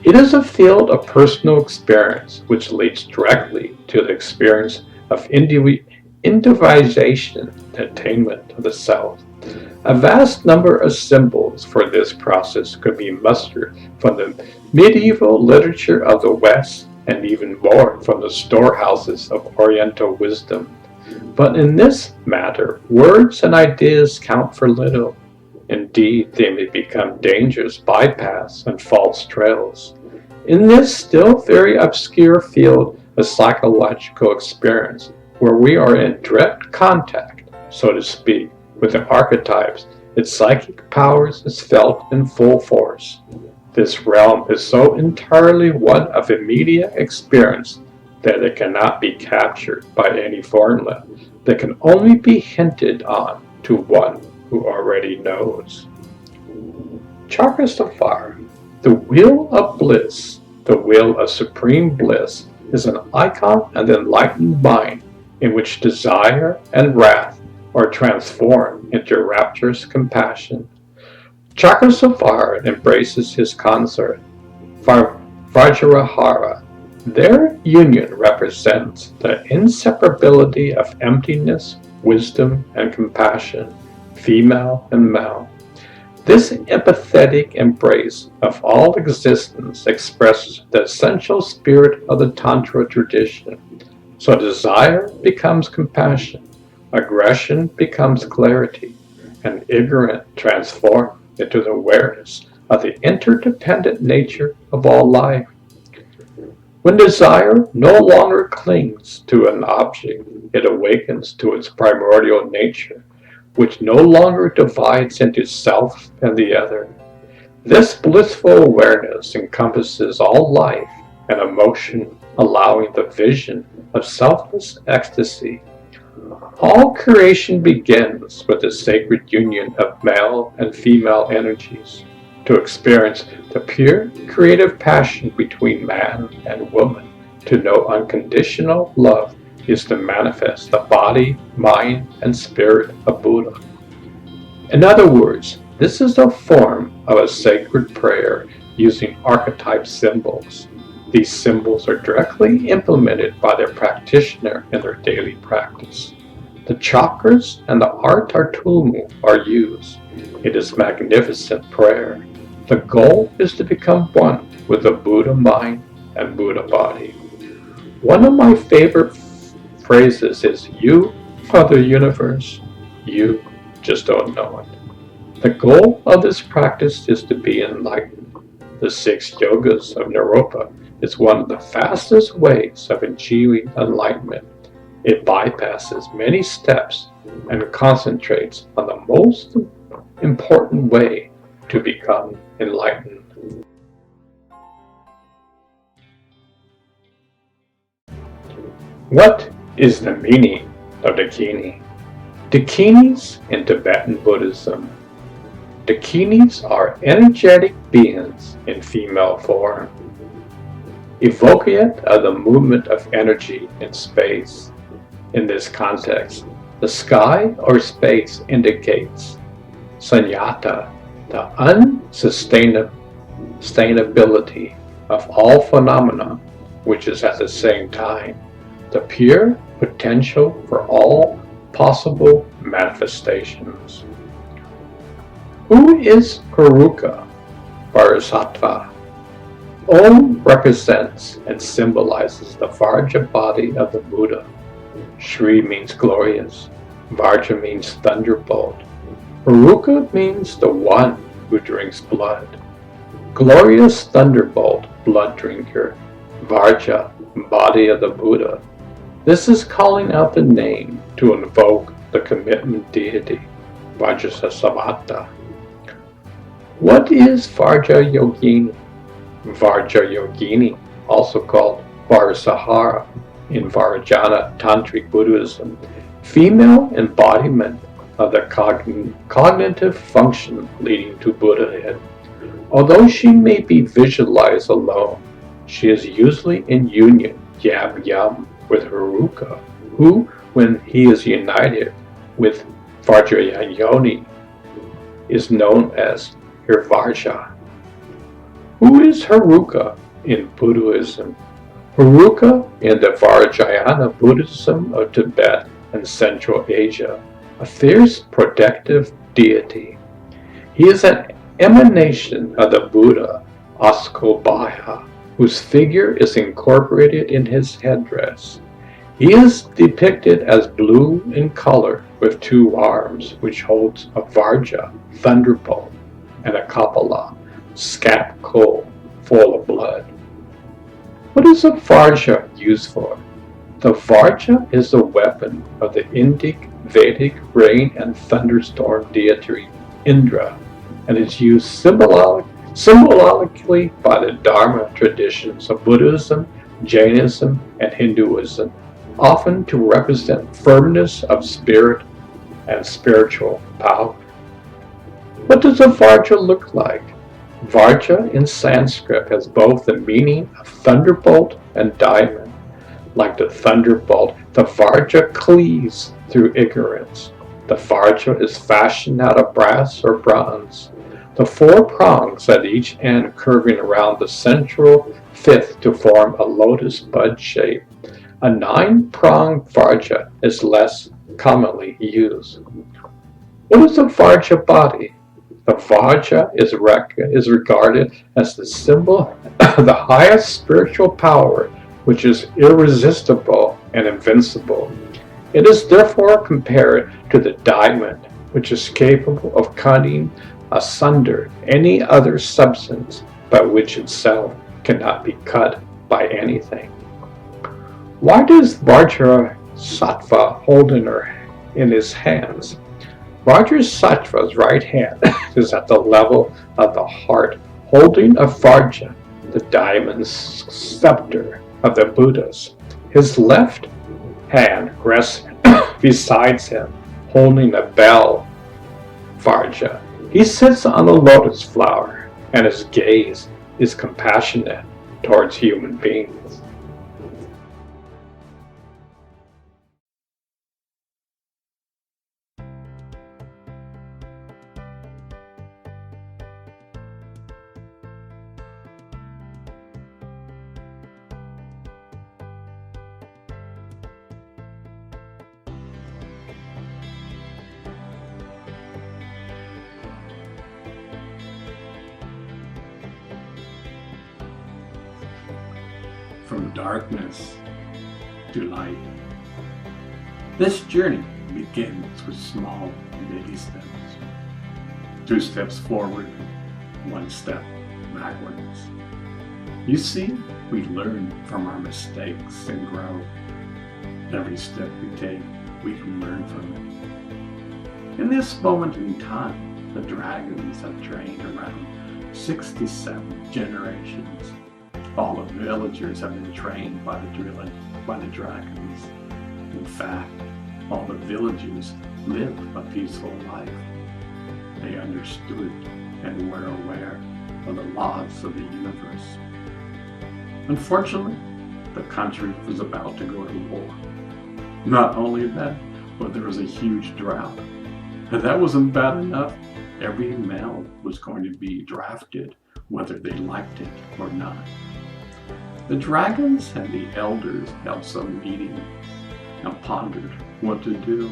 It is a field of personal experience which leads directly to the experience of individuation, the attainment of the self. A vast number of symbols for this process could be mustered from the medieval literature of the West and even more from the storehouses of Oriental wisdom. But in this matter, words and ideas count for little. Indeed, they may become dangerous bypaths and false trails. In this still very obscure field of psychological experience, where we are in direct contact, so to speak, with the archetypes, its psychic powers is felt in full force. This realm is so entirely one of immediate experience that it cannot be captured by any formula that can only be hinted on to one who already knows. Samphara, the wheel of bliss, the wheel of supreme bliss, is an icon of the enlightened mind in which desire and wrath are transformed into rapturous compassion. Samphara embraces his consort, Vajrayana. Their union represents the inseparability of emptiness, wisdom, and compassion, female and male. This empathetic embrace of all existence expresses the essential spirit of the Tantra tradition. So desire becomes compassion, aggression becomes clarity, and ignorance transformed into the awareness of the interdependent nature of all life. When desire no longer clings to an object, it awakens to its primordial nature, which no longer divides into self and the other. This blissful awareness encompasses all life and emotion, allowing the vision of selfless ecstasy. All creation begins with the sacred union of male and female energies. To experience the pure creative passion between man and woman, to know unconditional love, is to manifest the body, mind, and spirit of Buddha. In other words, this is a form of a sacred prayer using archetype symbols. These symbols are directly implemented by their practitioner in their daily practice. The chakras and the Arta Tumu are used. It is magnificent prayer. The goal is to become one with the Buddha mind and Buddha body. One of my favorite phrases is, "You are the universe. You just don't know it." The goal of this practice is to be enlightened. The Six Yogas of Naropa is one of the fastest ways of achieving enlightenment. It bypasses many steps and concentrates on the most important way to become enlightened. What is the meaning of Dakini? Dakinis in Tibetan Buddhism. Dakinis are energetic beings in female form, evocative of the movement of energy in space. In this context, the sky or space indicates sunyata, the unsustainability of all phenomena, which is at the same time the pure potential for all possible manifestations. Who is Heruka, Bodhisattva? Om represents and symbolizes the Vajra body of the Buddha. Shri means glorious. Vajra means thunderbolt. Heruka means the one who drinks blood. Glorious thunderbolt, blood drinker. Vajra, body of the Buddha. This is calling out the name to invoke the commitment deity, Vajrasattva. What is Vajra Yogini? Vajra Yogini, also called Varasahara in Vajrayana Tantric Buddhism, female embodiment of the cognitive function leading to Buddhahood. Although she may be visualized alone, she is usually in union, yam, with Heruka, who, when he is united with Vajrayani, is known as Hirvaja. Who is Heruka in Buddhism? Heruka in the Vajrayana Buddhism of Tibet and Central Asia, a fierce protective deity. He is an emanation of the Buddha Askobhaya, whose figure is incorporated in his headdress. He is depicted as blue in color with two arms, which holds a Vajra, thunderbolt, and a Kapala, scat coal, full of blood. What is a Vajra used for? The Vajra is the weapon of the Indic, Vedic rain and thunderstorm deity Indra, and is used symbolically by the Dharma traditions of Buddhism, Jainism, and Hinduism, often to represent firmness of spirit and spiritual power. What does a Vajra look like? Vajra in Sanskrit has both the meaning of thunderbolt and diamond. Like the thunderbolt, the Vajra cleaves through ignorance. The Vajra is fashioned out of brass or bronze. The four prongs at each end curving around the central fifth to form a lotus bud shape. A 9-pronged Vajra is less commonly used. What is a Vajra body? The Vajra is regarded as the symbol of the highest spiritual power, which is irresistible and invincible. It is therefore compared to the diamond, which is capable of cutting asunder any other substance, but which itself cannot be cut by anything. Why does Vajrasattva hold in his hands? Vajrasattva's right hand is at the level of the heart, holding a Vajra, the diamond scepter of the Buddhas. His left hand rests Besides him, holding a bell, Varja, he sits on a lotus flower, and his gaze is compassionate towards human beings. From darkness to light. This journey begins with small baby steps. 2 steps forward, 1 step backwards. You see, we learn from our mistakes and grow. Every step we take, we can learn from it. In this moment in time, the dragons have trained around 67 generations. All the villagers have been trained by the dragons. In fact, all the villagers live a peaceful life. They understood and were aware of the laws of the universe. Unfortunately, the country was about to go to war. Not only that, but there was a huge drought. And that wasn't bad enough. Every male was going to be drafted, whether they liked it or not. The dragons and the elders held some meeting and pondered what to do.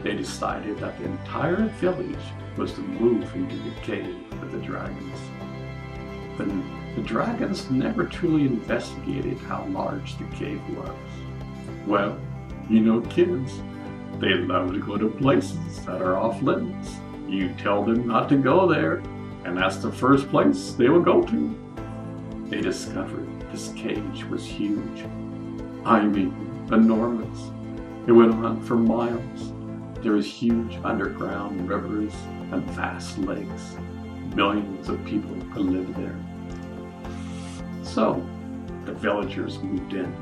They decided that the entire village was to move into the cave with the dragons. The dragons never truly investigated how large the cave was. Well, you know kids, they love to go to places that are off limits. You tell them not to go there, and that's the first place they will go to. They discovered this cage was huge. I mean, enormous. It went on for miles. There was huge underground rivers and vast lakes. Millions of people could live there. So, the villagers moved in.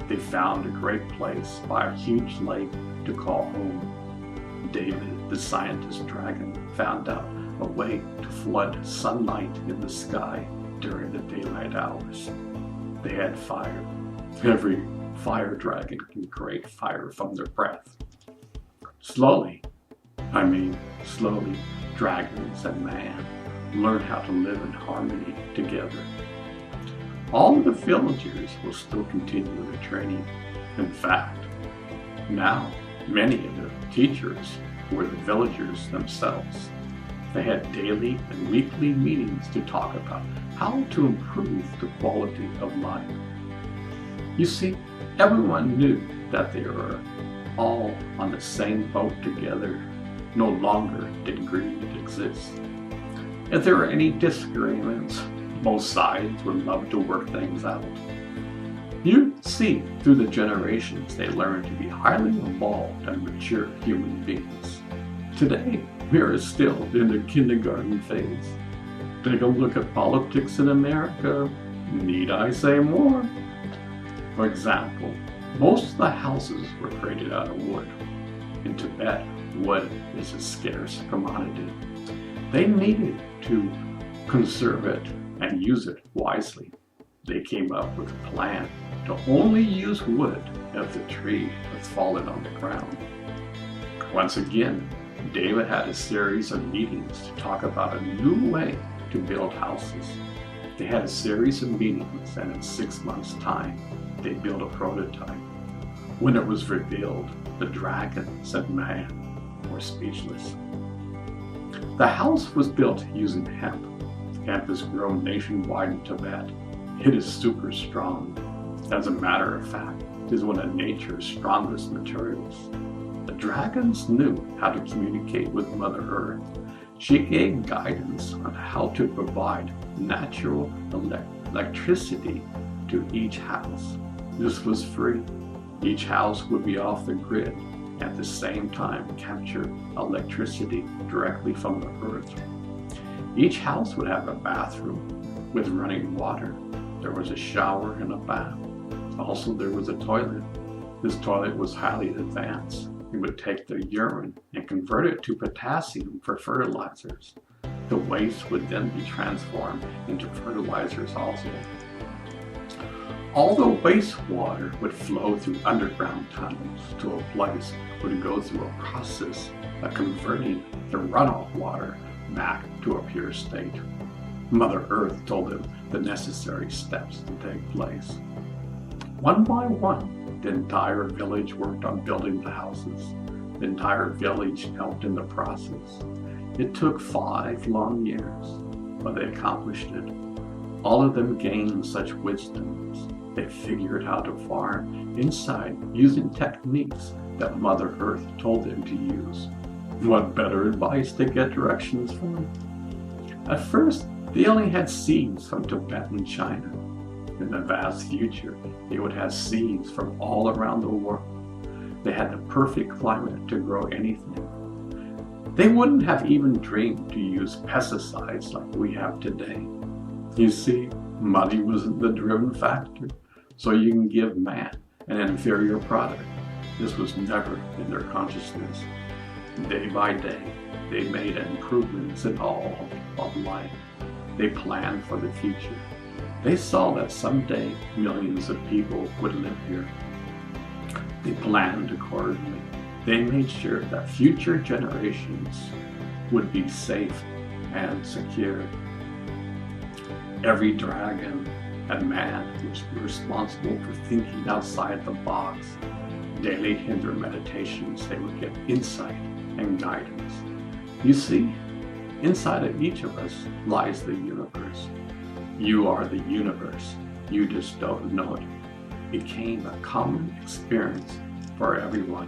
They found a great place by a huge lake to call home. David, the scientist dragon, found out a way to flood sunlight in the sky during the daylight hours. They had fire. Every fire dragon can create fire from their breath. Slowly, dragons and man learned how to live in harmony together. All of the villagers will still continue the training. In fact, now many of the teachers were the villagers themselves. They had daily and weekly meetings to talk about how to improve the quality of life. You see, everyone knew that they were all on the same boat together. No longer did greed exist. If there were any disagreements, both sides would love to work things out. You see, through the generations, they learned to be highly evolved and mature human beings. Today, we are still in the kindergarten phase. Take a look at politics in America. Need I say more? For example, most of the houses were created out of wood. In Tibet, wood is a scarce commodity. They needed to conserve it and use it wisely. They came up with a plan to only use wood if the tree has fallen on the ground. Once again, David had a series of meetings to talk about a new way to build houses. They had a series of meetings, and in 6 months' time, they built a prototype. When it was revealed, the dragons and man were speechless. The house was built using hemp. Hemp is grown nationwide in Tibet. It is super strong. As a matter of fact, it is one of nature's strongest materials. The dragons knew how to communicate with Mother Earth. She gave guidance on how to provide natural electricity to each house. This was free. Each house would be off the grid, at the same time capture electricity directly from the earth. Each house would have a bathroom with running water. There was a shower and a bath. Also, there was a toilet. This toilet was highly advanced. He would take the urine and convert it to potassium for fertilizers. The waste would then be transformed into fertilizers also. All the wastewater would flow through underground tunnels to a place would go through a process of converting the runoff water back to a pure state. Mother Earth told him the necessary steps to take place. One by one, the entire village worked on building the houses. The entire village helped in the process. It took 5 long years, but they accomplished it. All of them gained such wisdoms. They figured how to farm inside using techniques that Mother Earth told them to use. What better advice to get directions from? At first, they only had seeds from Tibetan China. In the vast future, they would have seeds from all around the world. They had the perfect climate to grow anything. They wouldn't have even dreamed to use pesticides like we have today. You see, money wasn't the driven factor, so you can give man an inferior product. This was never in their consciousness. Day by day, they made improvements in all of life. They planned for the future. They saw that someday millions of people would live here. They planned accordingly. They made sure that future generations would be safe and secure. Every dragon and man was responsible for thinking outside the box. Daily in their meditations, they would get insight and guidance. You see, inside of each of us lies the universe. You are the universe. You just don't know it. It became a common experience for everyone.